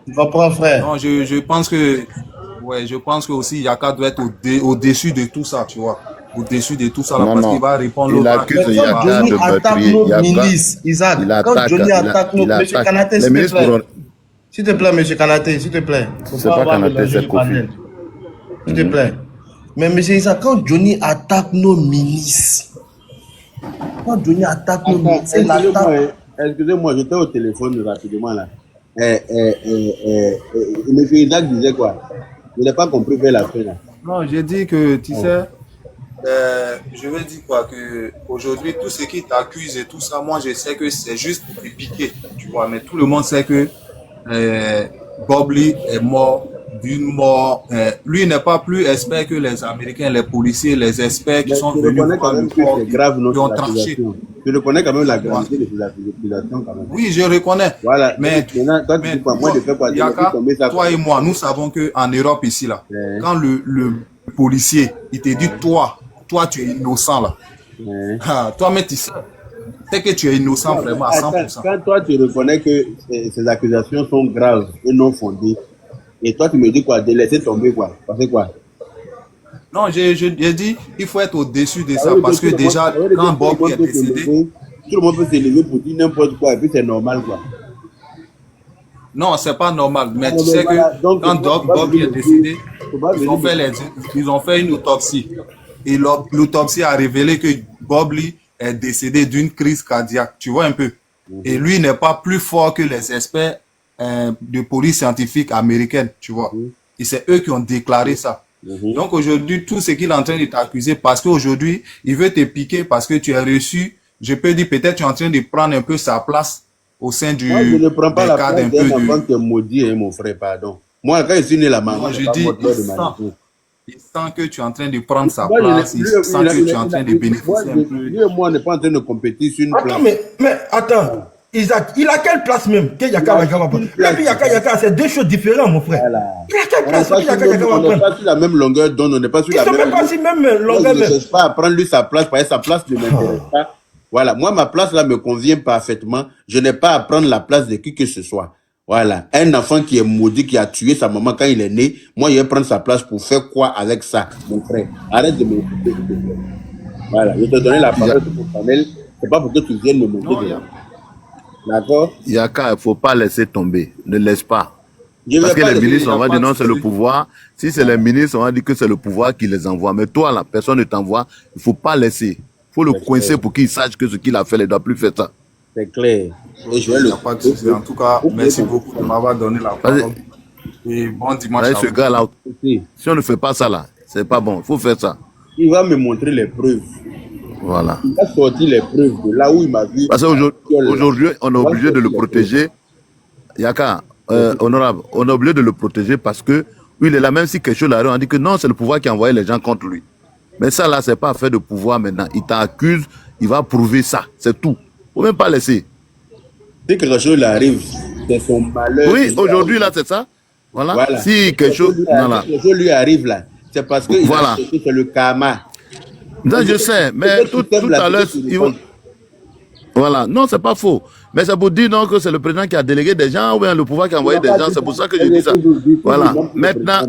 Speaker 9: Tu comprends, frère?
Speaker 11: Non, je pense que aussi Yaka doit être au-dessus de tout ça, tu vois. Au-dessus de tout ça, là, parce qu'il va répondre.
Speaker 2: Il accuse Yaka de meurtrier.
Speaker 9: Isaac, quand Johnny attaque nos milices, M. Kanaté, s'il te plaît. S'il te plaît, M. Kanaté, s'il te plaît.
Speaker 2: C'est pas Kanaté, c'est Kofi.
Speaker 9: S'il te plaît. Mais M. Isaac, quand Johnny attaque nos milices,
Speaker 10: Excusez-moi, j'étais au téléphone rapidement là. M. Isaac disait quoi? Je n'ai pas compris vers la fin là.
Speaker 11: Non, j'ai dit que, tu sais, je vais dire quoi, que aujourd'hui, tout ce qui t'accuse et tout ça, moi je sais que c'est juste pour te piquer, tu vois, mais tout le monde sait que Bob Lee est mort d'une mort. Lui n'est pas plus expert que les Américains, les policiers, les experts qui sont venus voir le corps, qui ont tranché.
Speaker 10: Je reconnais quand même la gravité de ces accusations quand même.
Speaker 11: Oui, je reconnais.
Speaker 10: Voilà.
Speaker 11: Mais Yaka, toi et moi, nous savons qu'en Europe ici, là, quand le policier, il te dit, toi, tu es innocent là. Toi, mais tu sais que tu es innocent vraiment à 100%.
Speaker 10: Quand toi, tu reconnais que ces accusations sont graves et non fondées, et toi, tu me dis quoi? De laisser tomber quoi? Parce que quoi?
Speaker 11: Non, j'ai dit, il faut être au-dessus de ça, parce que déjà, quand Bob est décédé...
Speaker 10: Tout le monde peut s'élever pour dire n'importe quoi, et puis c'est normal quoi.
Speaker 11: Non, c'est pas normal, mais tu sais que quand Bob est décédé, ils ont fait une autopsie. Et l'autopsie a révélé que Bob Lee est décédé d'une crise cardiaque. Tu vois un peu. Et lui n'est pas plus fort que les experts de police scientifique américaine, tu vois. Et c'est eux qui ont déclaré ça. Donc aujourd'hui, tout ce qu'il est en train de t'accuser, parce qu'aujourd'hui, il veut te piquer parce que tu as reçu, je peux dire peut-être tu es en train de prendre un peu sa place au sein du
Speaker 10: Moi, je ne prends pas la place
Speaker 11: d'un peu
Speaker 10: d'un enfant qui est maudit, hein, mon frère, pardon. Moi, quand je suis né la maman,
Speaker 11: Moi, je dis, il sent que tu es en train de prendre sa
Speaker 10: Moi,
Speaker 11: place, il sent que tu es en train de bénéficier un peu.
Speaker 10: lui et moi, on n'est pas en train de compétir sur une place.
Speaker 9: Attends, mais attends, Isaac, il a quelle place même que Yaka va prendre? Et puis Yaka, c'est deux choses différentes, mon frère.
Speaker 10: Voilà.
Speaker 9: Il a quelle place que Yaka va
Speaker 10: On n'est
Speaker 9: prendre?
Speaker 10: pas sur la même longueur d'onde, on n'est pas sur
Speaker 9: Ils
Speaker 10: la
Speaker 9: sont
Speaker 10: même...
Speaker 9: même pas sur la même
Speaker 10: Moi,
Speaker 9: longueur.
Speaker 10: je ne cherche pas à prendre lui sa place, parce que sa place ne m'intéresse pas. Voilà, moi, ma place là me convient parfaitement. Je n'ai pas à prendre la place de qui que ce soit. Voilà, un enfant qui est maudit, qui a tué sa maman quand il est né, moi, je vais prendre sa place pour faire quoi avec ça, mon frère? Arrête de m'écouter. Voilà, je te donnais la parole pour Panel. C'est pas pour que tu viennes me monter dedans. D'accord?
Speaker 2: Yaka, il ne faut pas laisser tomber. Ne laisse pas.
Speaker 10: Je
Speaker 2: Parce
Speaker 10: vais
Speaker 2: que
Speaker 10: pas
Speaker 2: les
Speaker 10: laisser
Speaker 2: ministres,
Speaker 10: les
Speaker 2: on va dire
Speaker 10: enfants
Speaker 2: non, c'est le
Speaker 10: tuer.
Speaker 2: pouvoir. Si c'est les ministres, on va dire que c'est le pouvoir qui les envoie. Mais toi, la personne ne t'envoie. Il ne faut pas laisser. Il faut le coincer pour qu'il sache que ce qu'il a fait, il ne doit plus faire ça.
Speaker 10: C'est clair. Et je vais
Speaker 11: Il n'y
Speaker 10: le...
Speaker 11: a pas de souci. En tout cas, merci beaucoup de m'avoir donné la parole. Et bon dimanche à
Speaker 2: Ce
Speaker 11: vous.
Speaker 2: gars-là, si on ne fait pas ça là, c'est pas bon. Il faut faire ça.
Speaker 10: Il va me montrer les preuves.
Speaker 2: Voilà.
Speaker 10: Il a sorti les preuves de là où il m'a vu.
Speaker 2: Parce qu'aujourd'hui, on est obligé de le protéger. Yaka, honorable, on est obligé de le protéger parce que lui, il est là, même si quelque chose arrive, on dit que non, c'est le pouvoir qui a envoyé les gens contre lui. Mais ça là, c'est pas affaire de pouvoir maintenant. Il t'accuse, il va prouver ça. C'est tout. Il ne faut même pas laisser.
Speaker 10: Si quelque chose arrive, c'est son malheur.
Speaker 2: Oui, aujourd'hui là, c'est ça. Voilà. Si quelque chose,
Speaker 10: lui arrive là, c'est parce que
Speaker 2: voilà.
Speaker 10: C'est le karma.
Speaker 2: Non, je sais, mais tout à l'heure, voilà. Non, c'est pas faux. Mais c'est pour dire non que c'est le président qui a délégué des gens ou bien le pouvoir qui a envoyé des gens. C'est pour ça que je dis ça. Voilà. Maintenant,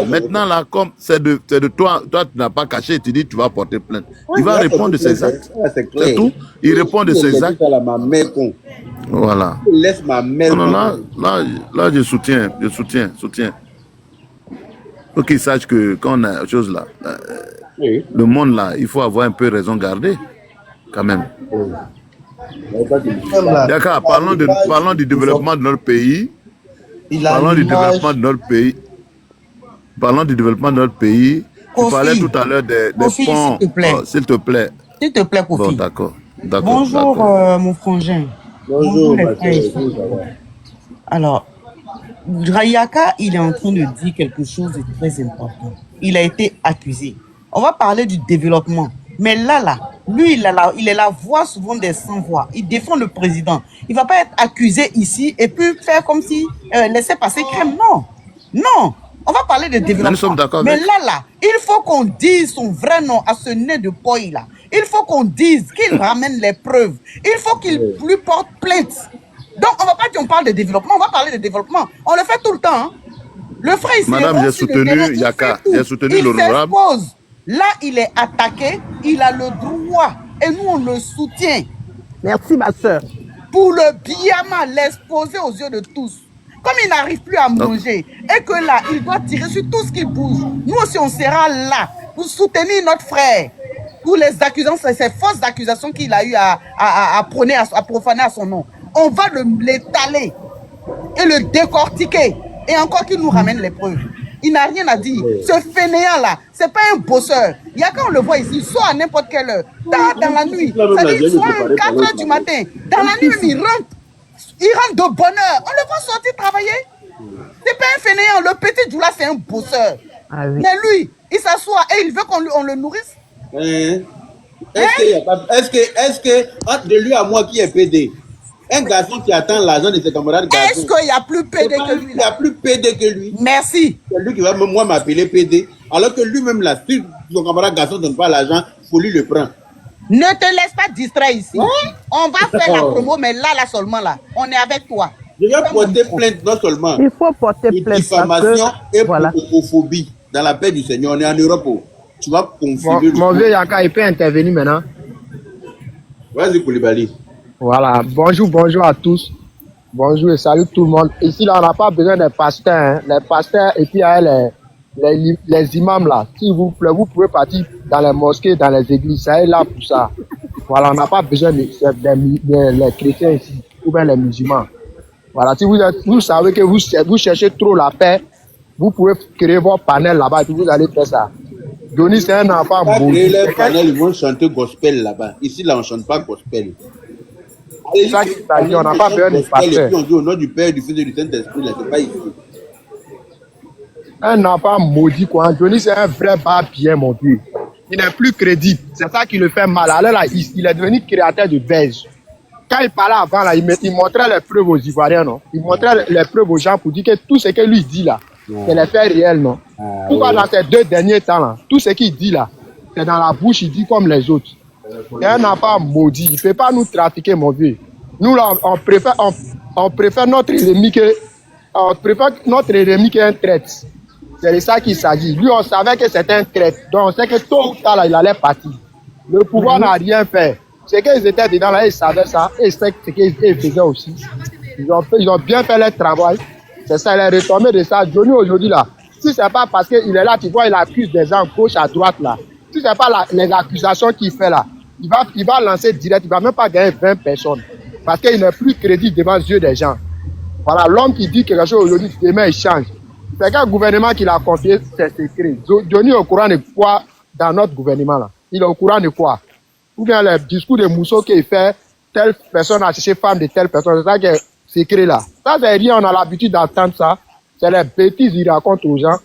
Speaker 2: maintenant là, comme c'est de toi, tu n'as pas caché, tu dis tu vas porter plainte. Il va répondre de ses actes. C'est tout. Il répond de ses actes. Voilà.
Speaker 10: Laisse ma mère.
Speaker 2: Non, là, je soutiens. Il faut qu'il sache que quand on a quelque chose là, le monde là, il faut avoir un peu raison gardée, quand même. D'accord, parlons du développement de notre pays. Parlons du développement de notre pays. Tu parlais tout à l'heure des ponts. S'il te plaît.
Speaker 12: S'il te plaît, Kofi.
Speaker 2: Bon, d'accord.
Speaker 12: Bonjour, mon frangin.
Speaker 10: Bonjour, ma
Speaker 12: frère. Alors, Yaka, il est en train de dire quelque chose de très important. Il a été accusé. On va parler du développement. Mais là, lui, il est la voix souvent des sans-voix. Il défend le président. Il ne va pas être accusé ici et puis faire comme si laisser passer crème. Non. On va parler de développement.
Speaker 2: Nous sommes d'accord.
Speaker 12: Mais là, il faut qu'on dise son vrai nom à ce nez de poil là. Il faut qu'on dise qu'il ramène les preuves. Il faut qu'il lui porte plainte. Donc, on ne va pas dire qu'on parle de développement. On va parler de développement. On le fait tout le temps. Hein. Le frère ici.
Speaker 2: Madame, j'ai soutenu Yaka. J'ai soutenu l'honorable.
Speaker 12: Là, il est attaqué. Il a le droit. Et nous, on le soutient.
Speaker 13: Merci, ma soeur.
Speaker 12: Pour le bien l'exposer aux yeux de tous. Comme il n'arrive plus à manger et que là, il doit tirer sur tout ce qui bouge. Nous aussi, on sera là pour soutenir notre frère. Pour les accusations, ces fausses accusations qu'il a eu à profaner à son nom. On va l'étaler et le décortiquer. Et encore qu'il nous ramène les preuves. Il n'a rien à dire. Ce fainéant-là, c'est pas un bosseur. Il y a quand on le voit ici, il sort à n'importe quelle heure. Dans la nuit. C'est-à-dire, soit à 4 h du matin. Dans la nuit, il rentre de bonne heure. On le voit sortir travailler. C'est pas un fainéant. Le petit Djoula, c'est un bosseur.
Speaker 13: Ah oui.
Speaker 12: Mais lui, il s'assoit et il veut qu'on le nourrisse.
Speaker 10: Est-ce que entre de lui à moi qui est PD, un garçon qui attend l'argent de ses camarades garçons,
Speaker 12: est-ce qu'il y a plus PD que lui?
Speaker 10: Il y a plus PD que lui.
Speaker 12: Merci.
Speaker 10: C'est lui qui va moi m'appeler PD. Alors que lui-même, là, si son camarade garçon ne donne pas l'argent, il faut lui le prendre.
Speaker 12: Ne te laisse pas distraire ici. On va faire la promo, mais là seulement, là, on est avec toi.
Speaker 10: Je vais porter plainte non seulement
Speaker 13: il faut porter plainte
Speaker 10: diffamation et pour homophobie. Dans la paix du Seigneur, on est en Europe. Tu vas confirmer.
Speaker 13: Mon vieux Yaka, il peut intervenir maintenant.
Speaker 10: Vas-y, Koulibaly.
Speaker 13: Voilà. Bonjour à tous. Bonjour et salut tout le monde. Ici, là, on n'a pas besoin des pasteurs. Hein. Les pasteurs, et puis il y a les imams là, s'il vous plaît, vous pouvez partir dans les mosquées, dans les églises, ça est là pour ça. Voilà, on n'a pas besoin des chrétiens ici, ou bien les musulmans. Voilà, si vous savez que vous cherchez trop la paix, vous pouvez créer votre panel là-bas et puis vous allez faire ça. Johnny, c'est un enfant
Speaker 10: Pas
Speaker 13: beau.
Speaker 10: créer les panels, ils vont chanter gospel là-bas. Ici, là, on ne chante pas gospel.
Speaker 13: C'est ça qui t'a dit, on n'a pas besoin de pasteur.
Speaker 10: Et puis on dit au nom du Père, du Fils et du Saint-Esprit, là, c'est pas ici.
Speaker 13: Un enfant maudit, quoi. Johnny, c'est un vrai bien, mon Dieu. Il n'est plus crédible. C'est ça qui le fait mal. Alors là, il est devenu créateur de beige. Quand il parlait avant, là, il montrait les preuves aux Ivoiriens, non? Il montrait les preuves aux gens pour dire que tout ce que lui dit là, c'est les faits réels, non? Pourquoi dans ces 2 derniers temps là, tout ce qu'il dit là, c'est dans la bouche, il dit comme les autres. C'est un enfant maudit. Il ne peut pas nous trafiquer, mon vieux. Nous là, on préfère notre ennemi qu'un traître. C'est de ça qu'il s'agit. Lui, on savait que c'était un traître. Donc, on sait que tôt ou tard, là, il allait partir. Le pouvoir n'a rien fait. C'est qu'ils étaient dedans là, ils savaient ça. Et c'est ce qu'ils faisaient aussi. Ils ont bien fait leur travail. C'est ça, il est retombé de ça. Johnny, aujourd'hui, là, si c'est pas parce qu'il est là, tu vois, il accuse des gens gauche à droite, là. Si c'est pas les accusations qu'il fait, là, il va lancer direct. Il va même pas gagner 20 personnes. Parce qu'il n'est plus crédible devant les yeux des gens. Voilà, l'homme qui dit quelque chose aujourd'hui, demain, il change. C'est qu'un gouvernement qui l'a confié ses secrets. Johnny est au courant de quoi dans notre gouvernement, là? Il est au courant de quoi? Ou bien le discours de Mousso qu'il fait, telle personne a cherché femme de telle personne, c'est ça qui est secret là. Ça, c'est rien, on a l'habitude d'entendre ça. C'est les bêtises qu'il raconte aux gens.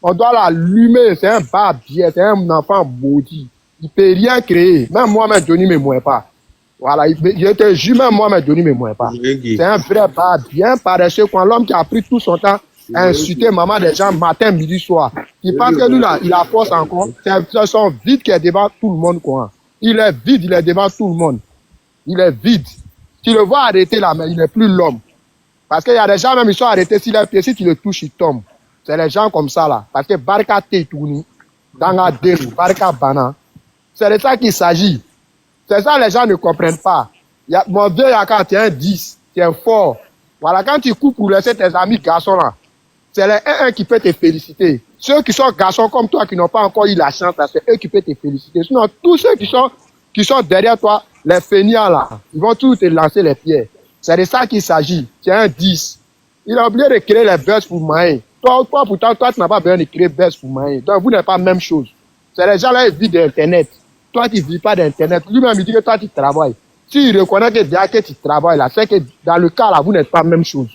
Speaker 13: On doit l'allumer, c'est un barbier, c'est un enfant maudit. Il ne peut rien créer. Même moi-même, Johnny ne me mouille pas. Voilà, je te jure, même moi-même, Johnny ne me mouille pas. C'est un vrai barbier, un paresseux, l'homme qui a pris tout son temps à insulter maman des gens matin, midi, soir. Il pense que lui là, il a force encore. C'est son vide qui est devant tout le monde, quoi. Il est vide, il est devant tout le monde. Il est vide. Tu le vois arrêter là, mais il n'est plus l'homme. Parce qu'il y a des gens, même ils sont arrêtés, s'il est pied, si tu le touches, il tombe. C'est les gens comme ça là. Parce que Barca Tétouni, Danga Delu, Barca Bana, c'est de ça qu'il s'agit. C'est ça les gens ne comprennent pas. Mon vieux Yaka, tu es un 10, tu es fort. Voilà, quand tu coupes pour laisser tes amis garçons là, c'est les 1-1 qui peut te féliciter. Ceux qui sont garçons comme toi, qui n'ont pas encore eu la chance, c'est eux qui peuvent te féliciter. Sinon, tous ceux qui sont derrière toi, les feignants là, ils vont tous te lancer les pierres. C'est de ça qu'il s'agit. Tu es un 10. Il a oublié de créer les buzz pour Maï. Toi, pourtant, toi, tu n'as pas besoin de créer buzz pour Maï. Donc, vous n'êtes pas la même chose. C'est les gens là, ils vivent d'Internet. Toi, tu ne vis pas d'Internet. Lui-même, il dit que toi, tu travailles. S'il reconnaît que déjà que tu travailles là, c'est que dans le cas là, vous n'êtes pas la même chose.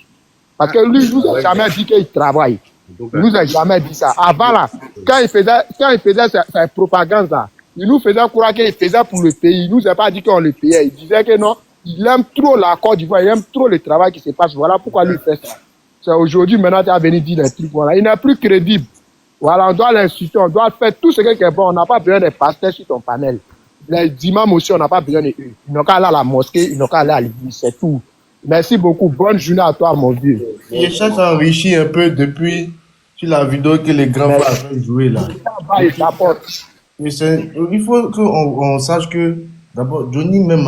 Speaker 13: Parce que lui, il nous a jamais dit qu'il travaille. Il nous a jamais dit ça. Avant là, quand il faisait sa propagande là, il nous faisait croire qu'il faisait pour le pays. Il nous a pas dit qu'on le payait. Il disait que non, il aime trop la Côte d'Ivoire, il aime trop le travail qui se passe. Voilà pourquoi lui fait ça. C'est aujourd'hui, maintenant, tu as venu dire des trucs. Voilà. Il n'est plus crédible. Voilà, on doit l'insulter, on doit faire tout ce qui est bon. On n'a pas besoin de pasteurs sur ton panel. Les imams aussi, on n'a pas besoin d'eux. Ils n'ont qu'à aller à la mosquée, ils n'ont qu'à aller à l'église, c'est tout. Merci beaucoup. Bonne journée à toi, mon vieux.
Speaker 9: Je cherche à enrichir un peu depuis sur la vidéo que les grands frères ont joué là. Mais il faut qu'on sache que d'abord, Johnny même,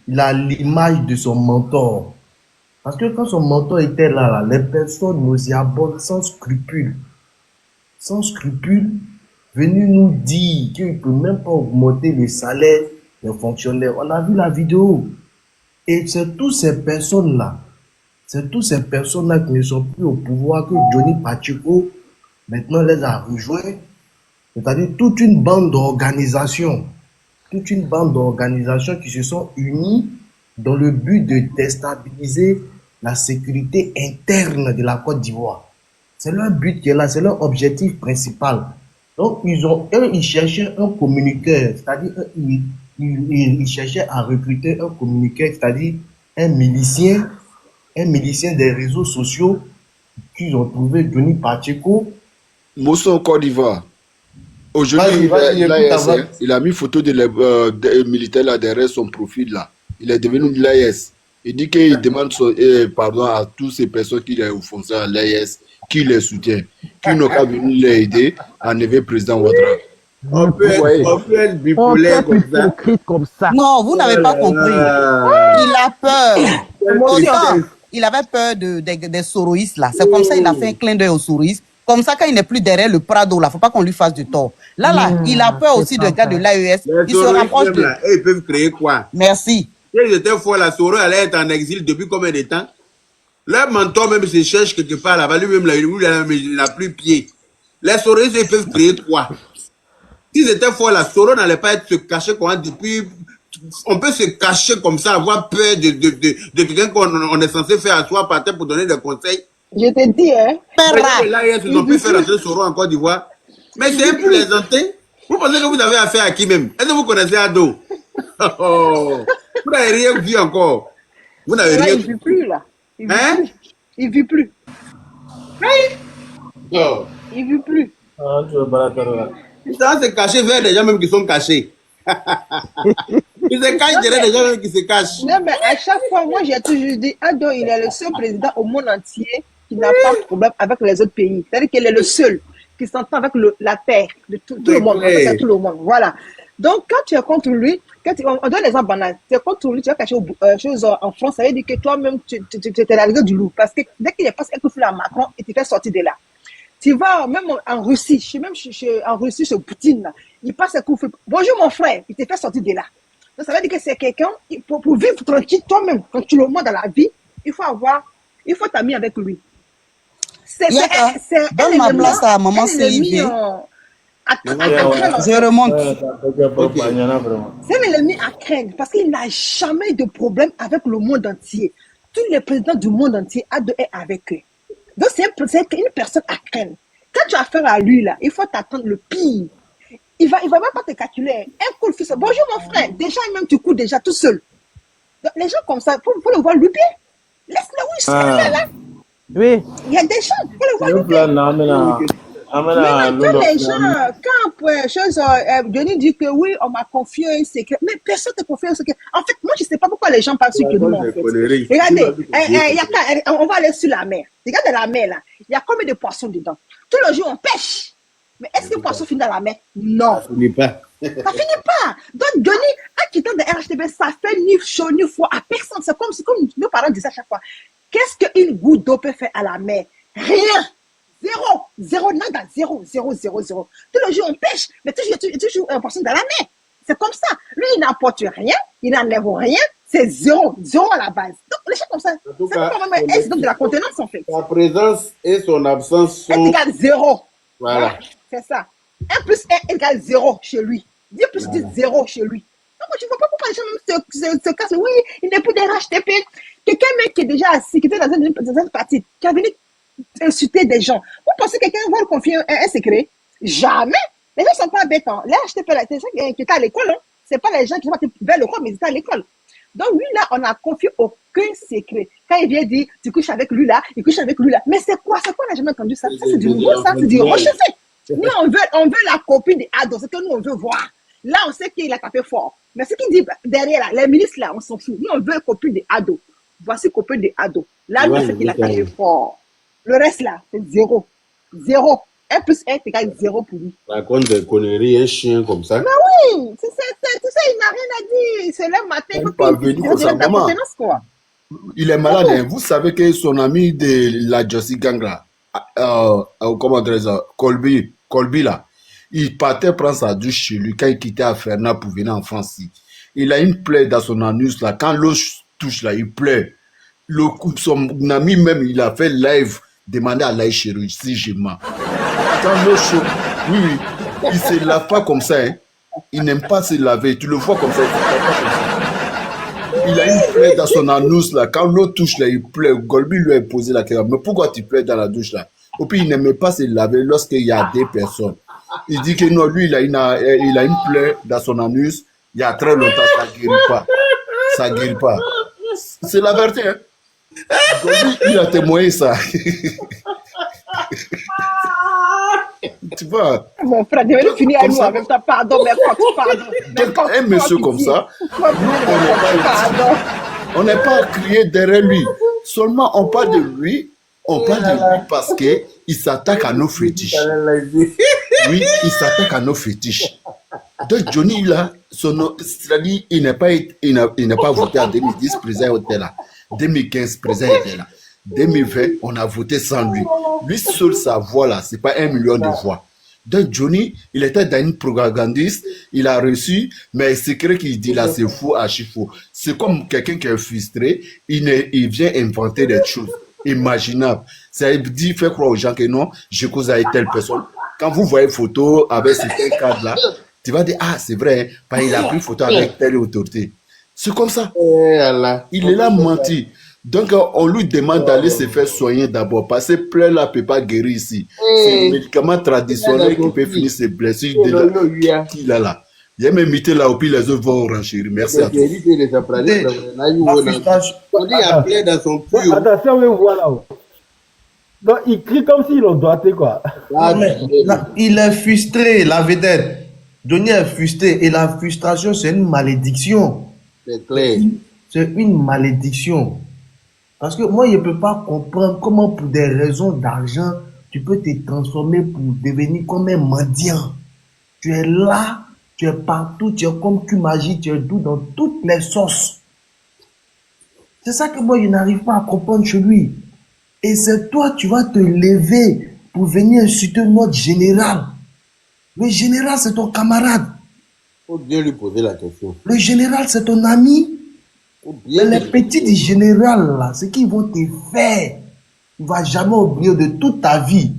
Speaker 9: il a l'image de son mentor. Parce que quand son mentor était là, les personnes nous y abordent sans scrupule. Sans scrupule, venu nous dire qu'il ne peut même pas augmenter le salaire des fonctionnaires. On a vu la vidéo. Et c'est toutes ces personnes-là qui ne sont plus au pouvoir que Johnny Pacheco maintenant les a rejoints. C'est-à-dire toute une bande d'organisations qui se sont unies dans le but de déstabiliser la sécurité interne de la Côte d'Ivoire. C'est leur but qui est là, c'est leur objectif principal. Donc ils cherchaient un communiqueur, c'est-à-dire ils cherchaient à recruter un communiqueur, c'est-à-dire un milicien des réseaux sociaux qu'ils ont trouvé Johnny Pacheco.
Speaker 8: Mosso en Côte d'Ivoire. Aujourd'hui, il a mis photo de militaires là derrière son profil là. Il est devenu de l'AES. Il dit qu'il demande pardon à toutes ces personnes qui l'ont offensé à l'AES, qui les soutient, qui n'ont qu'à venir l'aider à enlever le président Ouattara.
Speaker 10: On peut être bipolaire
Speaker 12: comme ça. Non, vous n'avez pas compris. Il a peur. Il avait peur des soroïstes là. C'est comme ça qu'il a fait un clin d'œil aux soroïstes Comme ça, quand il n'est plus derrière le Prado, là, faut pas qu'on lui fasse du tort. Là, il a peur aussi de gars de l'AES. Il se rapproche de...
Speaker 10: Ils peuvent créer quoi?
Speaker 12: Merci.
Speaker 10: Ils étaient fois, la Soro allait être en exil depuis combien de temps? Leur mentor même se cherche quelque part là-bas, lui-même, il n'a plus pied. Les Soro, ils peuvent créer quoi? S'ils étaient fois, la Soro n'allait pas être se cacher comment depuis... On peut se cacher comme ça, avoir peur de quelqu'un qu'on est censé faire asseoir par terre pour donner des conseils.
Speaker 12: Je te dis, hein.
Speaker 10: Là, ils ont pu faire la Soro en Côte d'Ivoire. Mais c'est un plaisantin. Vous pensez que vous avez affaire à qui même? Est-ce que vous connaissez Ado? Vous n'avez rien vu encore. Vous n'avez rien vu.
Speaker 12: Il ne vit plus, là. Il ne vit plus.
Speaker 10: Oh.
Speaker 12: Il ne vit plus.
Speaker 10: Ça, c'est caché vers des gens même qui sont cachés. Ils se cachent derrière des gens même qui se cachent.
Speaker 12: Non, mais à chaque fois, moi, j'ai toujours dit, Ado, il est le seul président au monde entier qui n'a pas de problème avec les autres pays. C'est-à-dire qu'il est le seul qui s'entend avec la terre de tout le monde. Avec tout le monde. Voilà. Donc, quand tu es contre lui, on donne l'exemple banal, tu es contre lui, tu vas cacher choses en France, ça veut dire que toi-même, tu es la rigueur du loup. Parce que dès qu'il passe quelque chose à Macron, il te fait sortir de là. Tu vas même en Russie, en Russie, chez Poutine, là, il passe un coup de feu. Bonjour mon frère, il te fait sortir de là. Donc, ça veut dire que c'est quelqu'un, pour vivre tranquille, toi-même, tranquillement dans la vie, il faut t'amis avec lui.
Speaker 14: Donne ma place à maman CIV. Je remonte.
Speaker 12: C'est un ennemi à craindre parce qu'il n'a jamais de problème avec le monde entier. Tous les présidents du monde entier est avec eux. Donc c'est une personne à craindre. Quand tu as affaire à lui, là, il faut t'attendre le pire. Il va même pas te calculer. Un coup de fils, bonjour mon frère. Déjà, même tu cours déjà tout seul. Donc, les gens comme ça, faut le voir lui bien. Laisse-le où il se là.
Speaker 9: Oui.
Speaker 12: Il y a des gens, il faut le voir lui bien. Quand les gens, quand Denis dit que oui, on m'a confié un secret, mais personne ne te confie un secret. En fait, moi, je ne sais pas pourquoi les gens parlent sur Denis. En fait. Regardez, on va aller sur la mer. Regardez la mer là. Il y a combien de poissons dedans? Tous les jours, on pêche. Mais est-ce que le poisson finit dans la mer? Non.
Speaker 10: Ça finit pas.
Speaker 12: Ça finit pas. Donc, Denis, en quittant de RHTB, ça fait ni chaud ni froid à personne. C'est comme nos parents disent à chaque fois. Qu'est-ce qu'une goutte d'eau peut faire à la mer? Rien. Zéro, nada, zéro. Tous les jours, on pêche, mais toujours un poisson dans la mer. C'est comme ça. Lui, il n'apporte rien, il n'enlève rien, c'est zéro à la base. Donc, les choses comme ça, c'est quand même un exemple de la contenance, en fait.
Speaker 10: Sa présence et son absence sont...
Speaker 12: Est égal 0.
Speaker 10: Voilà.
Speaker 12: C'est ça. 1 plus 1 égale 0 chez lui. 10 plus 10, 0 chez lui. Donc, je ne vois pas pourquoi les gens même se cassent. Oui, il n'est plus des RHTP. Quelqu'un qui est déjà assis, qui était dans une partie, qui a venu insulter des gens. Vous pensez que quelqu'un va lui confier un secret? Jamais. Les gens ne sont pas bêtes. Hein. Les HTP, c'est les gens qui étaient à l'école. Hein. Ce n'est pas les gens qui sont vers le corps, mais ils étaient à l'école. Donc, lui, là, on n'a confié aucun secret. Quand il vient dire, tu couches avec lui, là, il couche avec lui, là. Mais c'est quoi? On n'a jamais entendu ça. Ça, c'est du nouveau, ça, c'est du recherché. Nous, on veut la copie des ados. C'est ce que nous, on veut voir. Là, on sait qu'il a tapé fort. Mais ce qu'il dit derrière, là, les ministres, là, on s'en fout. Nous, on veut copie des ados. Voici copie des ados. Là, nous, c'est qu'il a tapé fort. Le reste là, c'est 0. 1 plus 1 égale 0 pour lui.
Speaker 10: Raconte des conneries, un chien comme ça.
Speaker 12: Mais oui, tout ça, il n'a rien à dire. C'est le matin.
Speaker 8: Il n'est pas venu comme ça, maman. Il est malade. Hein. Vous savez que son ami de la Josie Gang là, comment dire ça, Colby là, il partait prendre sa douche chez lui quand il quittait Aferna pour venir en France. Il a une plaie dans son anus là. Quand l'eau touche là, il pleure. Son ami même, il a fait live, demander à la chirurgie, je mens. Quand l'eau chaud, oui, il se lave pas comme ça, hein. Il n'aime pas se laver, tu le vois comme ça, il se lave pas comme ça. Il a une plaie dans son anus là, quand l'eau touche là, il pleure. Golby lui a posé la question, mais pourquoi tu pleures dans la douche là? Et puis il n'aimait pas se laver lorsqu'il y a des personnes. Il dit que non, lui, il a une plaie dans son anus, il y a très longtemps, ça ne guérit pas. Ça ne guérit pas. C'est la vérité, hein. Golby, il a témoigné ça. Tu vois.
Speaker 12: Mon frère, devait finir à nous en même temps. Pardon, mais pardon.
Speaker 8: Un monsieur comme ça, on n'est pas à crier derrière lui. Seulement, on parle de lui. On parle de lui parce qu'il s'attaque à nos fétiches. Oui, il s'attaque à nos fétiches. Donc, Johnny, là, c'est-à-dire, il n'a pas voté en 2010, président était là. 2015, président était là. 2020, on a voté sans lui. Lui seul, sa voix là, c'est pas 1 million de voix. Donc Johnny, il était dans une propagandiste, il a reçu, mais c'est secret qu'il dit là, c'est faux, archi faux. C'est comme quelqu'un qui est frustré, il vient inventer des choses imaginables. Ça dit, fait croire aux gens que non, je cause avec telle personne. Quand vous voyez photo avec certains cadres là, tu vas dire, ah c'est vrai, hein, il a pris photo avec telle autorité. C'est comme ça. Il est là menti. Donc, on lui demande d'aller se faire soigner d'abord. Parce que pleurs là ne peut pas guérir ici. C'est un médicament traditionnel qui peut finir ses blessures. Qu'il a là. Il y a même imité là, au pire les autres vont renchérir. Merci à tous.
Speaker 15: Attention, mais voilà. Donc, il crie comme s'il le doigté, quoi.
Speaker 9: Il est frustré, la vedette. Johnny est frustré. Et la frustration, c'est une malédiction.
Speaker 10: C'est clair.
Speaker 9: C'est une malédiction. Parce que moi, je ne peux pas comprendre comment, pour des raisons d'argent, tu peux te transformer pour devenir comme un mendiant. Tu es là, tu es partout, tu es comme Kumaji, tu es doux dans toutes les sauces. C'est ça que moi, je n'arrive pas à comprendre chez lui. Et c'est toi, tu vas te lever pour venir insulter notre général. Le général, c'est ton camarade.
Speaker 10: Faut bien lui poser la question.
Speaker 9: Le général, c'est ton ami. Mais les petits du général, là, ce qu'ils vont te faire, tu ne vas jamais oublier de toute ta vie.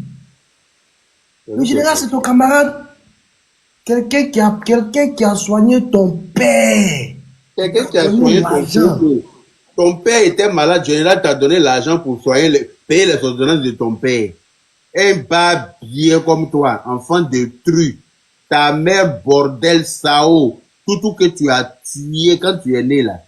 Speaker 9: Le général, c'est ton camarade. Quelqu'un qui a soigné ton père.
Speaker 10: Quelqu'un qui a soigné ton père. Ton père était malade, le général t'a donné l'argent pour payer les ordonnances de ton père. Un barbier comme toi, enfant de tru, ta mère bordel sao, tout que tu as tué quand tu es né là.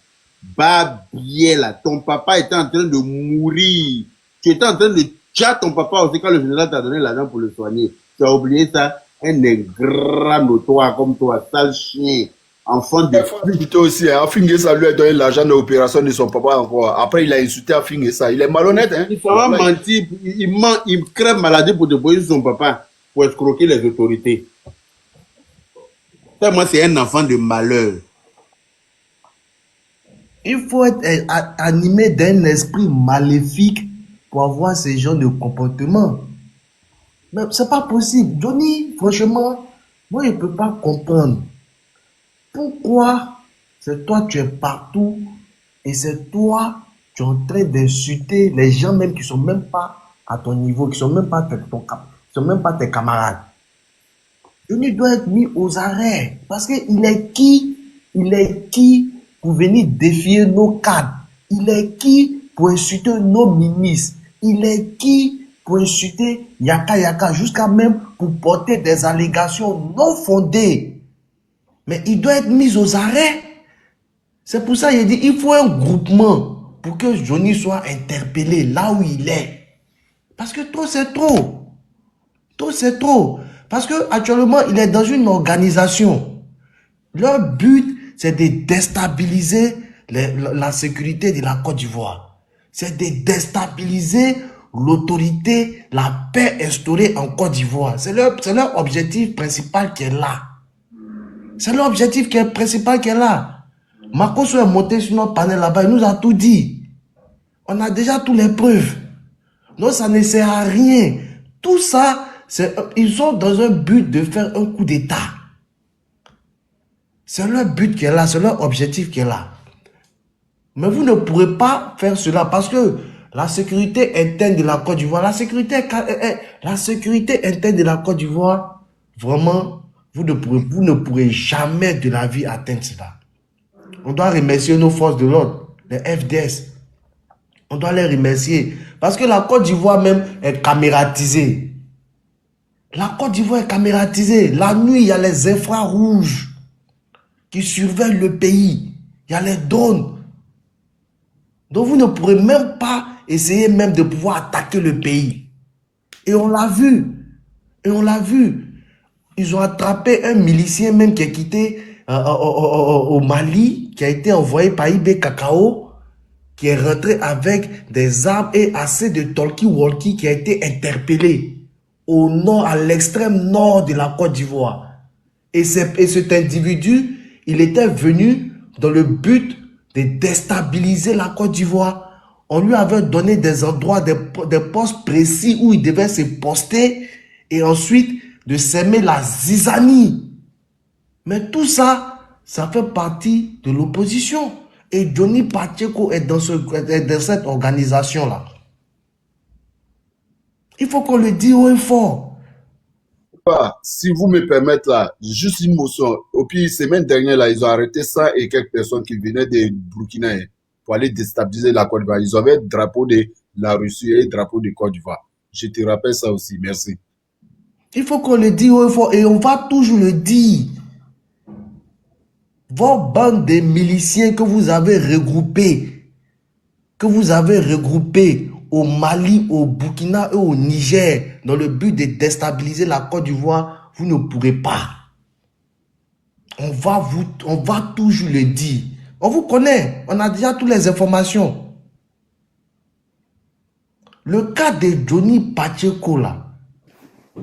Speaker 10: Barbier là, ton papa était en train de mourir. Tu étais en train de tuer ton papa aussi quand le général t'a donné l'argent pour le soigner. Tu as oublié ça? Un ingrat notoire comme toi, sale chien. Enfant de
Speaker 8: plutôt aussi, Afingessa lui a donné l'argent de l'opération de son papa encore. Après, il a insulté Afingessa. Il est malhonnête, hein.
Speaker 10: Il va mentir, il crée maladie pour déposer son papa, pour escroquer les autorités. Ça, moi, c'est un enfant de malheur.
Speaker 9: Il faut être animé d'un esprit maléfique pour avoir ce genre de comportement. Mais c'est pas possible. Johnny, franchement, moi, je ne peux pas comprendre. Pourquoi c'est toi tu es partout et c'est toi tu es en train d'insulter les gens même qui sont même pas à ton niveau, qui sont même pas tes camarades. Johnny doit être mis aux arrêts parce qu'il est qui pour venir défier nos cadres? Il est qui pour insulter nos ministres? Il est qui pour insulter Yaka jusqu'à même pour porter des allégations non fondées? Mais il doit être mis aux arrêts. C'est pour ça qu'il dit il faut un groupement pour que Johnny soit interpellé là où il est. Parce que trop c'est trop. Trop c'est trop. Parce que actuellement il est dans une organisation. Leur but c'est de déstabiliser la sécurité de la Côte d'Ivoire. C'est de déstabiliser l'autorité, la paix instaurée en Côte d'Ivoire. C'est leur objectif principal qui est là. C'est l'objectif principal qui est là. Makosso est monté sur notre panel là-bas, il nous a tout dit. On a déjà toutes les preuves. Donc ça ne sert à rien. Tout ça, ils sont dans un but de faire un coup d'État. C'est leur but qui est là, c'est leur objectif qui est là. Mais vous ne pourrez pas faire cela parce que la sécurité interne de la Côte d'Ivoire, la sécurité interne de la Côte d'Ivoire, vraiment, vous ne pourrez jamais de la vie atteindre cela. On doit remercier nos forces de l'ordre, les FDS. On doit les remercier. Parce que la Côte d'Ivoire même est camératisée. La Côte d'Ivoire est camératisée. La nuit, il y a les infrarouges qui surveillent le pays. Il y a les drones. Donc vous ne pourrez même pas essayer même de pouvoir attaquer le pays. Et on l'a vu. Et on l'a vu. Ils ont attrapé un milicien même qui a quitté au Mali, qui a été envoyé par IB Cacao, qui est rentré avec des armes et assez de talkie-walkie, qui a été interpellé au nord, à l'extrême nord de la Côte d'Ivoire. Et cet individu, il était venu dans le but de déstabiliser la Côte d'Ivoire On lui avait donné des endroits, des postes précis où il devait se poster et ensuite de s'aimer la zizanie. Mais tout ça, ça fait partie de l'opposition. Et Johnny Pacheco est dans cette organisation-là. Il faut qu'on le dise haut et fort.
Speaker 8: Si vous me permettez là, juste une motion. Au pire, semaine dernière, là, ils ont arrêté 100 et quelques personnes qui venaient de Burkina pour aller déstabiliser la Côte d'Ivoire. Ils avaient le drapeau de la Russie et le drapeau de Côte d'Ivoire. Je te rappelle ça aussi. Merci.
Speaker 9: Il faut qu'on le dise haut et fort et on va toujours le dire. Vos bandes de miliciens que vous avez regroupés, au Mali, au Burkina et au Niger, dans le but de déstabiliser la Côte d'Ivoire, vous ne pourrez pas. On va toujours le dire. On vous connaît, on a déjà toutes les informations. Le cas de Johnny Pacheco là,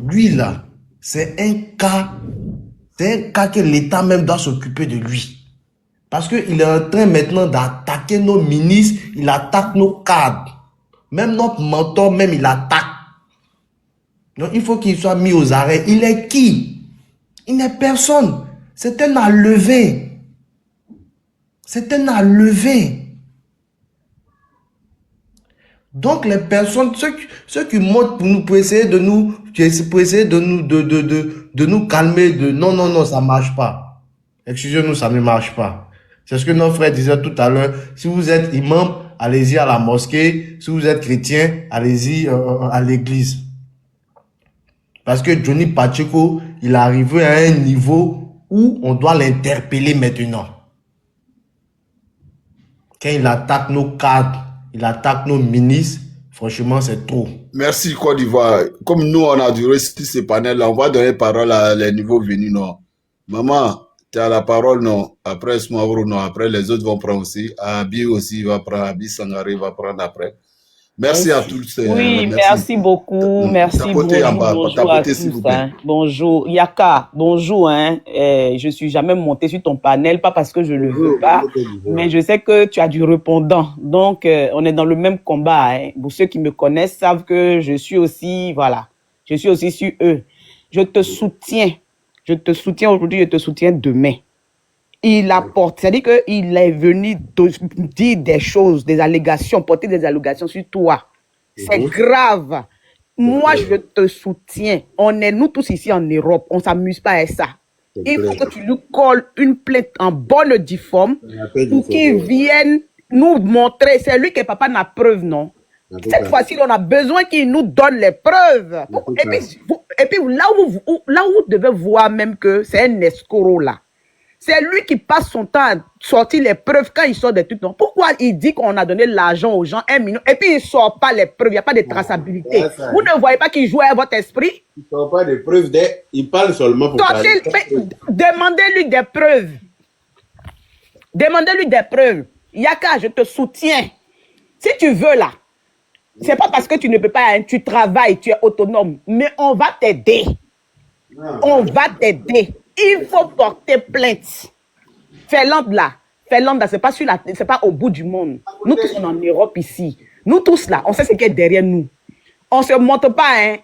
Speaker 9: lui là, c'est un cas que l'État même doit s'occuper de lui. Parce qu'il est en train maintenant d'attaquer nos ministres, il attaque nos cadres. Même notre mentor, même il attaque. Donc il faut qu'il soit mis aux arrêts. Il est qui? Il n'est personne. C'est un à lever. C'est un à lever. Donc les personnes, ceux qui montent pour essayer de nous, de nous calmer, non, ça marche pas. Excusez-nous, ça ne marche pas. C'est ce que nos frères disaient tout à l'heure. Si vous êtes imam, allez-y à la mosquée. Si vous êtes chrétien, allez-y à l'église. Parce que Johnny Pacheco, il est arrivé à un niveau où on doit l'interpeller maintenant. Quand il attaque nos cadres, il attaque nos ministres, franchement, c'est trop.
Speaker 8: Merci Côte d'Ivoire. Comme nous, on a duré ce panel-là, on va donner parole à les niveaux venus, non. Maman, tu as la parole, non. Après Smaourou, non. Après, les autres vont prendre aussi. Abi aussi va prendre. Abi Sangari va prendre après. Merci à tous.
Speaker 16: Oui, merci beaucoup. Merci. Bonjour à tous. Bonjour. Yaka, bonjour. Je suis jamais monté sur ton panel, pas parce que je le veux pas, mais je sais que tu as du répondant. Donc, on est dans le même combat. Pour ceux qui me connaissent savent que je suis aussi, voilà, je suis aussi sur eux. Je te soutiens. Je te soutiens aujourd'hui, je te soutiens demain. Il apporte, c'est-à-dire qu'il est venu dire des choses, des allégations, porter des allégations sur toi. C'est grave. Moi, je te soutiens. Nous tous ici en Europe, on ne s'amuse pas à ça. Il faut que tu lui colles une plainte en bonne due forme pour qu'il vienne nous montrer. C'est lui que papa n'a preuve, non? Cette fois-ci, on a besoin qu'il nous donne les preuves. Et puis là où vous devez voir même que c'est un escroc là. C'est lui qui passe son temps à sortir les preuves quand il sort des trucs. Non. Pourquoi il dit qu'on a donné l'argent aux gens 1 million et puis il ne sort pas les preuves, il n'y a pas de traçabilité. Vous ne voyez pas qu'il joue à votre esprit?
Speaker 10: Il ne sort pas de preuves, il parle seulement pour parler.
Speaker 16: Demandez-lui des preuves. Demandez-lui des preuves. Yaka, je te soutiens. Si tu veux là, c'est pas parce que tu ne peux pas, tu travailles, tu es autonome, mais on va t'aider. On va t'aider. Il faut porter plainte. Finlande là, c'est pas au bout du monde. Nous tous on est en Europe ici. Nous tous là, on sait ce qui est derrière nous. On se monte pas,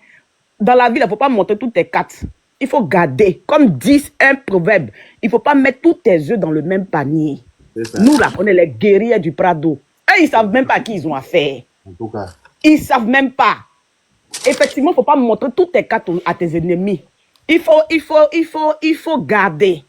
Speaker 16: Dans la vie, il ne faut pas monter toutes tes cartes. Il faut garder. Comme dit un proverbe, il ne faut pas mettre tous tes œufs dans le même panier. Nous là, on est les guerriers du Prado. Eux, ils ne savent même pas à qui ils ont affaire.
Speaker 10: En tout cas.
Speaker 16: Ils ne savent même pas. Effectivement, il ne faut pas montrer toutes tes cartes à tes ennemis. Il faut garder.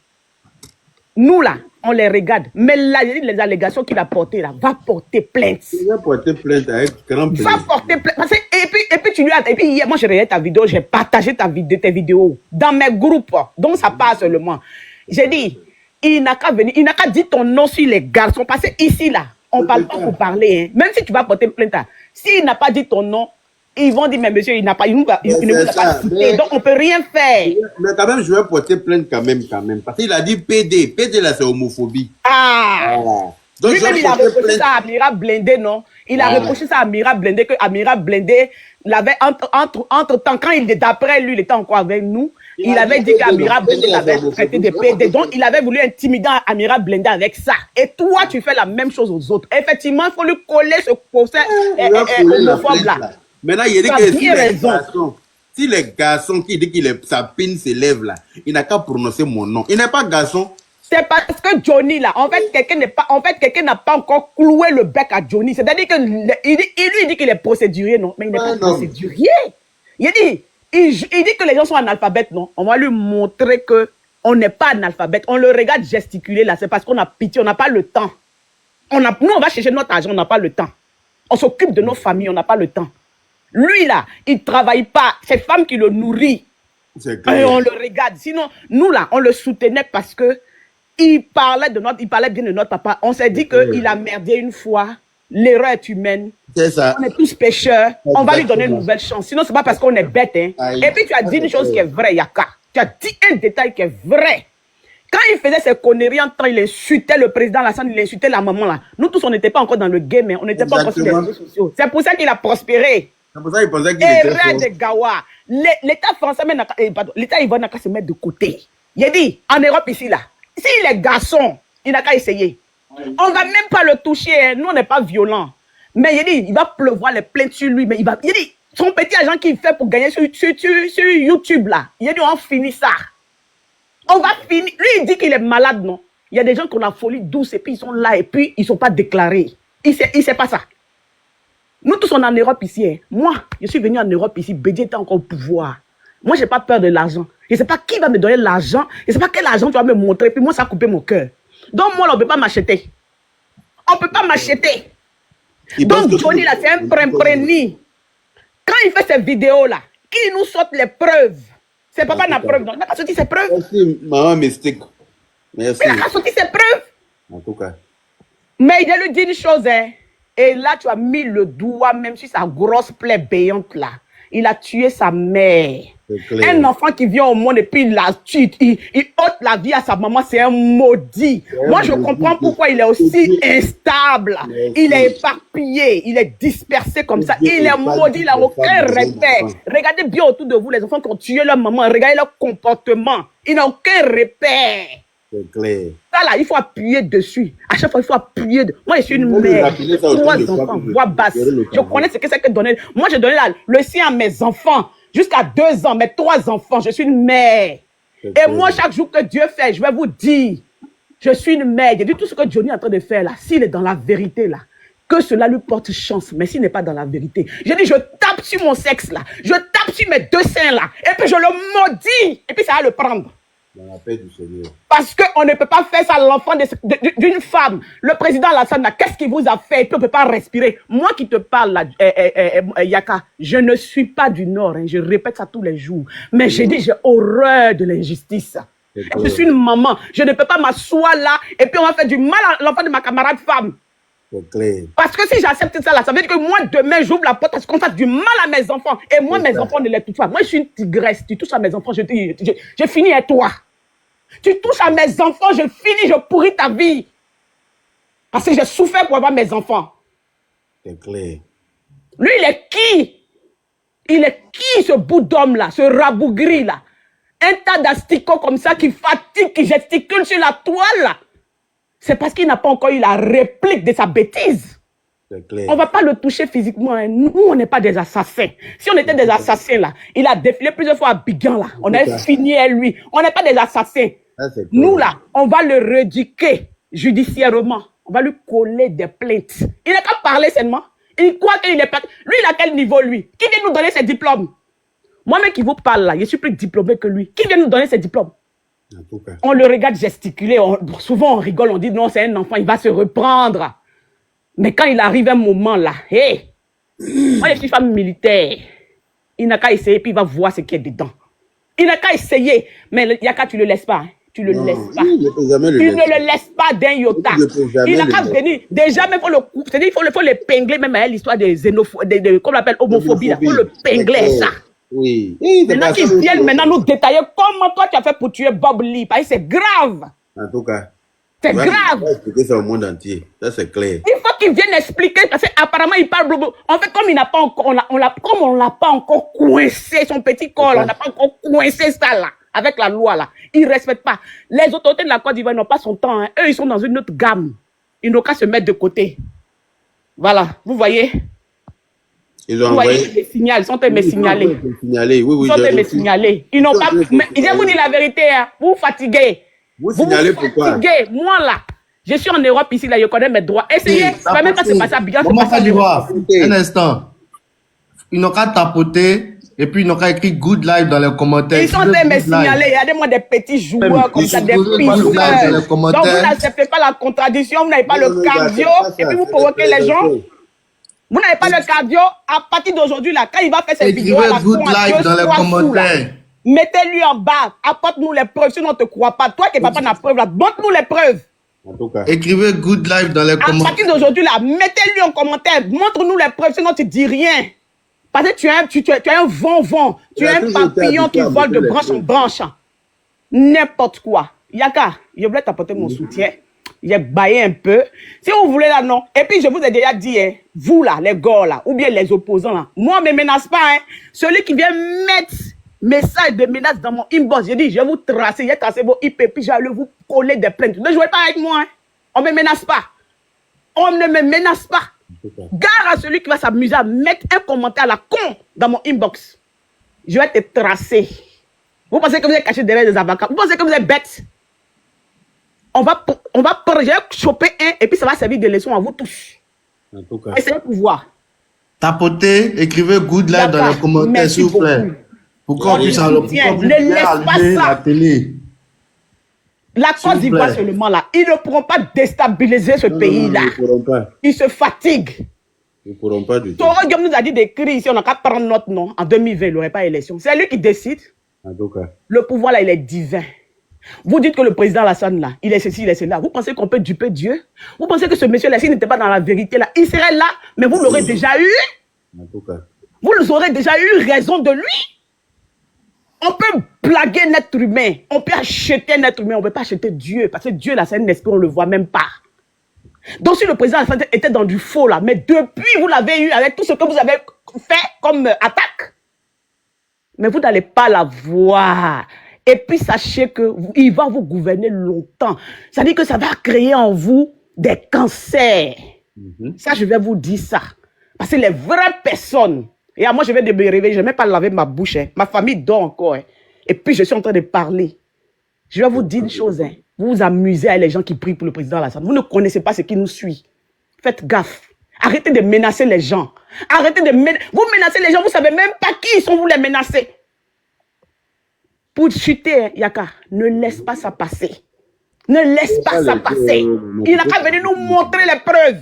Speaker 16: Nous, là, on les regarde. Mais là, les allégations qu'il a portées, là, va porter plainte.
Speaker 10: Il va porter plainte avec grand plaisir.
Speaker 16: Va porter plainte. Et puis, tu lui as... Et puis, hier, moi, j'ai regardé ta vidéo, j'ai partagé tes vidéos dans mes groupes. Donc, ça passe seulement. J'ai dit, il n'a qu'à venir, il n'a qu'à dire ton nom sur les garçons. Parce que ici, là, on ne parle pas pour parler. Même si tu vas porter plainte, s'il n'a pas dit ton nom, ils vont dire, mais monsieur, il ne nous a pas cité, donc on ne peut rien faire.
Speaker 10: Mais quand même, je vais porter plainte quand même. Parce qu'il a dit PD. PD, là, c'est homophobie.
Speaker 16: Donc, lui-même, il a reproché ça à Amira Blindé, non? Il a reproché ça à Amira Blindé, que Amira Blindé l'avait entre-temps, quand il était d'après lui, il était encore avec nous, Il avait dit qu'Amira Blendé avait traité des PD, donc il avait voulu intimider Amira Blendé avec ça. Et toi, tu fais la même chose aux autres. Effectivement, il faut lui coller ce procès homophobe là.
Speaker 10: Maintenant, il dit que si les garçons qui dit que sa pine s'élève là, il n'a qu'à prononcer mon nom. Il n'est pas garçon.
Speaker 16: C'est parce que Johnny là, en fait, quelqu'un n'a pas encore cloué le bec à Johnny. C'est-à-dire que lui dit qu'il est procédurier, non, mais il n'est pas procédurier. Il dit que les gens sont analphabètes, non. On va lui montrer que on n'est pas analphabète. On le regarde gesticuler là, c'est parce qu'on a pitié, on n'a pas le temps. Nous, on va chercher notre argent, on n'a pas le temps. On s'occupe de nos familles, on n'a pas le temps. Lui là, il ne travaille pas. C'est femme qui le nourrit. Et on le regarde. Sinon, nous là, on le soutenait parce que il parlait bien de notre papa. On s'est dit qu'il a merdé une fois. L'erreur est humaine.
Speaker 10: C'est ça.
Speaker 16: On est tous pécheurs. On va lui donner une nouvelle chance. Sinon, c'est pas parce qu'on est bête. Hein. Et puis, tu as dit une chose qui est vraie, Yaka. Tu as dit un détail qui est vrai. Quand il faisait ses conneries en temps, il insultait le président Alassane, il insultait la maman là. Nous tous, on n'était pas encore dans le game. Hein. On n'était pas encore sur les réseaux sociaux. C'est pour ça qu'il a prospéré.
Speaker 10: C'est pour ça qu'il pensait qu'il était
Speaker 16: de Gawa. L'État français, l'État ivoirien n'a qu'à se mettre de côté. Il a dit, en Europe ici, là, s'il est garçon, il n'a qu'à essayer. On ne va même pas le toucher. Hein. Nous, on n'est pas violents. Mais il dit, il va pleuvoir les plaintes sur lui. Mais il dit, son petit agent qu'il fait pour gagner sur YouTube, là, il a dit, on finit ça. On va finir. Lui, il dit qu'il est malade, non? Il y a des gens qui ont la folie douce et puis ils sont là et puis ils ne sont pas déclarés. Il sait pas ça. Nous tous, on est en Europe ici. Hein. Moi, je suis venu en Europe ici. Bédier était encore au pouvoir. Moi, je n'ai pas peur de l'argent. Je ne sais pas qui va me donner l'argent. Je ne sais pas quel argent tu vas me montrer. Puis moi, ça a coupé mon cœur. Donc, moi, là, on ne peut pas m'acheter. On ne peut pas m'acheter. Donc, Johnny, là, c'est un pré-préni. Quand il fait ces vidéos-là, qui nous sortent les preuves? C'est papa n'a preuve. Donc, il n'a pas sorti ses preuves.
Speaker 10: Merci, maman mystique. Merci.
Speaker 16: Il n'a pas sorti ses preuves.
Speaker 10: En tout cas.
Speaker 16: Mais il a lui dit une chose, hein. Et là, tu as mis le doigt même sur sa grosse plaie béante là. Il a tué sa mère. Un enfant qui vient au monde et puis il la tue, il ôte la vie à sa maman, c'est un maudit. Moi, je comprends pourquoi il est aussi instable. Il est éparpillé, il est dispersé comme ça. Il est maudit, il n'a aucun repère. Regardez bien autour de vous les enfants qui ont tué leur maman. Regardez leur comportement. Il n'a aucun repère.
Speaker 10: C'est clair.
Speaker 16: Ça là, il faut appuyer dessus. À chaque fois, il faut appuyer. Moi, je suis une mère. 3 enfants, voix basse. Je connais ce que c'est que donner. Moi, j'ai donné le sien à mes enfants. Jusqu'à 2 ans, mes 3 enfants. Je suis une mère. Et moi, chaque jour que Dieu fait, je vais vous dire, je suis une mère. J'ai dit tout ce que Johnny est en train de faire là. S'il est dans la vérité là, que cela lui porte chance. Mais s'il n'est pas dans la vérité, j'ai dit, je tape sur mon sexe là. Je tape sur mes 2 seins là. Et puis je le maudis. Et puis ça va le prendre.
Speaker 10: Dans la paix du Seigneur.
Speaker 16: Parce qu'on ne peut pas faire ça à l'enfant d'une femme. Le président Alassane, qu'est-ce qu'il vous a fait? Et puis on ne peut pas respirer. Moi qui te parle, là, Yaka, je ne suis pas du Nord. Hein, je répète ça tous les jours. Mais j'ai dit, j'ai horreur de l'injustice. Je suis une maman. Je ne peux pas m'asseoir là et puis on va faire du mal à l'enfant de ma camarade femme. Parce que si j'accepte ça là, ça veut dire que moi demain j'ouvre la porte à ce qu'on fasse du mal à mes enfants. Et moi mes enfants ne les touchent pas. Moi je suis une tigresse. Tu touches à mes enfants, je finis à toi. Tu touches à mes enfants, je finis, je pourris ta vie. Parce que j'ai souffert pour avoir mes enfants.
Speaker 10: C'est clair.
Speaker 16: Lui il est qui? Il est qui ce bout d'homme là, ce rabougri là? Un tas d'asticots comme ça qui fatigue, qui gesticule sur la toile là. C'est parce qu'il n'a pas encore eu la réplique de sa bêtise. On ne va pas le toucher physiquement. Hein. Nous, on n'est pas des assassins. Si on était des assassins, là, il a défilé plusieurs fois à Bigan, là. On a fini à lui. On n'est pas des assassins. Nous, là, on va le rééduquer judiciairement. On va lui coller des plaintes. Il n'a qu'à parler seulement. Il croit qu'il est pas... Lui, il a quel niveau, lui? Qui vient nous donner ses diplômes? Moi-même qui vous parle, là, je suis plus diplômé que lui. Qui vient nous donner ses diplômes? On le regarde gesticuler, souvent on rigole, on dit non, c'est un enfant, il va se reprendre. Mais quand il arrive un moment là, hé, moi je suis femme militaire, il n'a qu'à essayer, puis il va voir ce qu'il y a dedans. Il n'a qu'à essayer, mais Yaka, tu ne le laisses pas. Hein. Tu ne le laisses pas. Tu ne le laisses pas d'un iota. Il n'a qu'à venir. Déjà, même il faut l'épingler, même à l'histoire des xénophobes, comme on l'appelle homophobie, il faut le pingler, ça.
Speaker 10: Oui.
Speaker 16: Maintenant qu'ils viennent maintenant nous détailler comment toi tu as fait pour tuer Bob Lee. Parce que c'est grave.
Speaker 10: En tout cas.
Speaker 16: C'est grave.
Speaker 10: Il faut expliquer ça au monde entier. Ça, c'est clair.
Speaker 16: Il faut qu'ils viennent expliquer. Parce qu'apparemment, il parle. En fait, comme il n'a pas encore, comme on l'a pas encore coincé son petit corps, on n'a pas encore coincé ça là. avec la loi, là. Ils ne respectent pas. Les autorités de la Côte d'Ivoire n'ont pas son temps. Hein. Eux, ils sont dans une autre gamme. Ils n'ont qu'à se mettre de côté. Voilà, vous voyez.
Speaker 10: Ils ont
Speaker 16: Vous
Speaker 10: envoyé...
Speaker 16: voyez les signaux, ils sont en train de me signaler.
Speaker 10: Oui,
Speaker 16: Ils sont en train de me signaler. Ils n'ont pas... Mais, je vais vous dire la vérité, hein. Vous fatiguez.
Speaker 10: Vous signalez pourquoi?
Speaker 16: Fatiguez. Moi, là, je suis en Europe ici, là, je connais mes droits. Essayez, ça va même pas se passer à Bigan.
Speaker 9: Comment faire d'Ivoire? Un instant. Ils n'ont qu'à tapoter et puis ils n'ont qu'à écrire good life dans les commentaires.
Speaker 16: Ils sont en train de me signaler. Regardez-moi des petits joueurs comme ça, des pisteurs. Donc vous n'acceptez pas la contradiction, vous n'avez pas le cardio et puis vous provoquez les gens. Vous n'avez pas le cardio. À partir d'aujourd'hui, là, quand il va faire ses vidéos,
Speaker 9: écrivez good life dans les commentaires.
Speaker 16: Mettez-lui en bas. Apporte-nous les preuves. Sinon, on ne te croit pas. Toi qui papa n'a preuve, là, montre-nous les preuves.
Speaker 10: En tout cas.
Speaker 9: Écrivez good life dans les commentaires.
Speaker 16: À partir d'aujourd'hui, là, mettez-lui en commentaire. Montre-nous les preuves. Sinon, tu ne dis rien. Parce que tu es un vent-vent. Tu es un papillon qui vole de branche en branche. N'importe quoi. Yaka, je voulais t'apporter mon soutien. J'ai baillé un peu. Si vous voulez là, non. Et puis, je vous ai déjà dit, hein, vous là, les gars là, ou bien les opposants là, moi, ne me menace pas. Hein. Celui qui vient mettre message de menace dans mon inbox, j'ai dit, je vais vous tracer, j'ai tracé vos IP, puis j'allais vous coller des plaintes. Ne jouez pas avec moi. Hein. On ne me menace pas. On ne me menace pas. Gare à celui qui va s'amuser à mettre un commentaire à la con dans mon inbox. Je vais te tracer. Vous pensez que vous êtes caché derrière des avocats? Vous pensez que vous êtes bête? On va choper un et puis ça va servir de leçon à vous tous. En tout cas. Essayez de voir.
Speaker 9: Tapotez, écrivez good life dans les commentaires, s'il vous plaît. Pour qu'on puisse allumer la télé.
Speaker 16: La Côte d'Ivoire seulement là, ils ne pourront pas déstabiliser ce pays-là. Ils se fatiguent.
Speaker 10: Ils ne pourront pas du tout.
Speaker 16: Toro Diom nous a dit d'écrire ici, on n'a qu'à prendre notre nom. En 2020, il n'y aurait pas élection. C'est lui qui décide.
Speaker 10: En tout cas.
Speaker 16: Le pouvoir là, il est divin. Vous dites que le président Alassane là, il est ceci, il est cela. Vous pensez qu'on peut duper Dieu? Vous pensez que ce monsieur là, s'il n'était pas dans la vérité là, il serait là, mais vous l'aurez déjà eu?
Speaker 10: En tout cas.
Speaker 16: Vous aurez déjà eu raison de lui? On peut blaguer un être humain, on peut acheter un être humain, on ne peut pas acheter Dieu, parce que Dieu là, c'est un esprit, on ne le voit même pas. Donc si le président Alassane était dans du faux là, mais depuis vous l'avez eu avec tout ce que vous avez fait comme attaque, mais vous n'allez pas la voir. Et puis sachez qu'il va vous gouverner longtemps. Ça dit que ça va créer en vous des cancers. Ça, je vais vous dire ça. Parce que les vraies personnes, et moi je vais me réveiller, je ne vais même pas laver ma bouche. Hein. Ma famille dort encore. Hein. Et puis je suis en train de parler. Je vais vous dire une chose. Hein. Vous vous amusez avec les gens qui prient pour le président Alassane. Vous ne connaissez pas ce qui nous suit. Faites gaffe. Arrêtez de menacer les gens. Arrêtez de menacer. Vous menacez les gens, vous ne savez même pas qui ils sont, vous les menacez. Pour chuter, Yaka, ne laisse pas ça passer. Ne laisse pas ça passer. Il n'a qu'à venir nous montrer les preuves.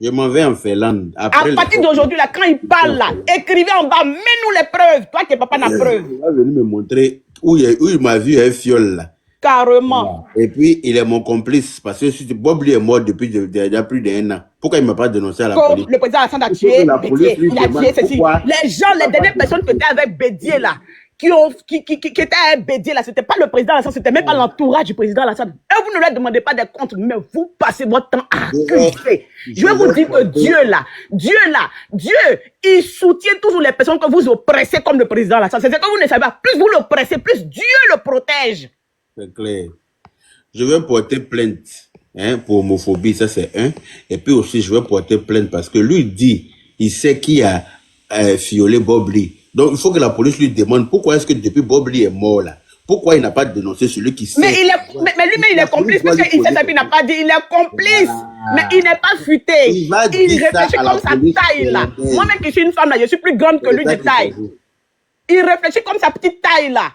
Speaker 10: Je m'en vais en Finlande.
Speaker 16: À partir d'aujourd'hui, là, quand il parle, là, écrivez en bas, mets-nous les preuves. Toi qui papa n'a preuve.
Speaker 10: Il va venir me montrer où il m'a vu un fiole là.
Speaker 16: Carrément.
Speaker 10: Et puis, il est mon complice. Parce que si Bob lui est mort depuis déjà plus d'un an. Pourquoi il ne m'a pas dénoncé à la police?
Speaker 16: Le président Alassane a tué Bédier. Il a tué ceci. Les gens, les dernières personnes qui étaient avec Bédier, là, qui étaient à Bédier, là, c'était pas le président Alassane, c'était même pas l'entourage du président Alassane. Et vous ne leur demandez pas des comptes, mais vous passez votre temps à accuser. Je vais vous dire que Dieu, il soutient toujours les personnes que vous oppressez comme le président Alassane. C'est ce que vous ne savez pas. Plus vous l'oppressez, plus Dieu le protège.
Speaker 10: C'est clair. Je vais porter plainte pour homophobie, ça c'est un. Et puis aussi, je vais porter plainte parce que lui dit, il sait qui a violé Bob Lee. Donc, il faut que la police lui demande pourquoi est-ce que depuis Bob Lee est mort là, pourquoi il n'a pas dénoncé celui qui sait.
Speaker 16: Mais lui-même, il est complice parce qu'il sait ça qu'il n'a pas dit. Il est complice, mais il n'est pas futé. Il réfléchit comme sa taille là. Moi-même qui suis une femme là, je suis plus grande que lui de taille. Il réfléchit comme sa petite taille là.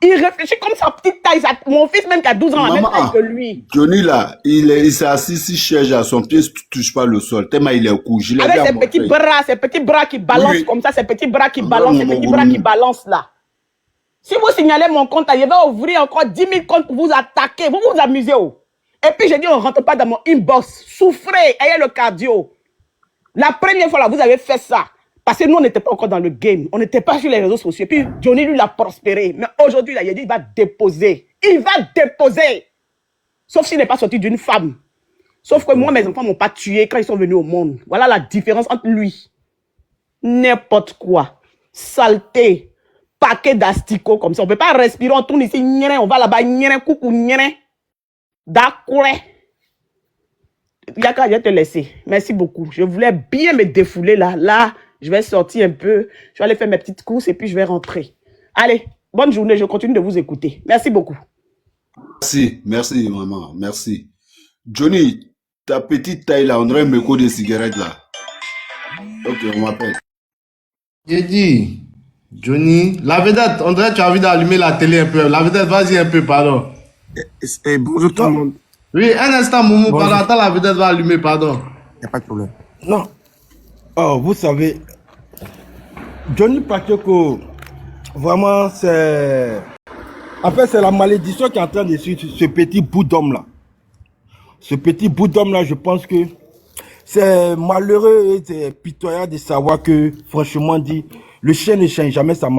Speaker 16: Il réfléchit comme sa petite taille. Mon fils même qui a 12 ans, la même taille que lui.
Speaker 8: Johnny là, il s'est assis si cherche à son pied, ne touche pas le sol. Tellement il est couché.
Speaker 16: Avec ses petits bras qui balancent comme ça, ses petits bras qui balancent, ses petits bras qui balancent là. Si vous signalez mon compte, je vais ouvrir encore 10 000 comptes pour vous attaquer. Vous vous amusez. Oh. Et puis j'ai dit, on ne rentre pas dans mon inbox. Souffrez, ayez le cardio. La première fois là, vous avez fait ça. Parce que nous, on n'était pas encore dans le game. On n'était pas sur les réseaux sociaux. Et puis, Johnny, lui, l'a prospéré. Mais aujourd'hui, là, il a dit, il va déposer. Il va déposer. Sauf s'il n'est pas sorti d'une femme. Sauf que moi, mes enfants ne m'ont pas tué quand ils sont venus au monde. Voilà la différence entre lui. N'importe quoi. Saleté. paquet d'asticots comme ça. On ne peut pas respirer, on tourne ici, on va là-bas, coucou, d'accord. Yaka, je vais te laisser. Merci beaucoup. Je voulais bien me défouler là. Là, je vais sortir un peu. Je vais aller faire mes petites courses et puis je vais rentrer. Allez, bonne journée. Je continue de vous écouter. Merci beaucoup.
Speaker 8: Merci, maman. Merci. Johnny, ta petite taille là, on dirait un méco de cigarette là. Ok, on m'appelle.
Speaker 9: J'ai dit, Johnny, la vedette, on dirait que tu as envie d'allumer la télé un peu. La vedette, vas-y un peu, pardon.
Speaker 17: Bonjour tout le monde.
Speaker 9: Oui, un instant, Moumou, pardon, attends, la vedette va allumer, pardon.
Speaker 17: Il n'y a pas de problème.
Speaker 15: Non. Oh, vous savez, Johnny Pacheco, vraiment, c'est... En fait, c'est la malédiction qui est en train de suivre ce petit bout d'homme là. Ce petit bout d'homme là, je pense que c'est malheureux et c'est pitoyable de savoir que, franchement dit, le chien ne change jamais sa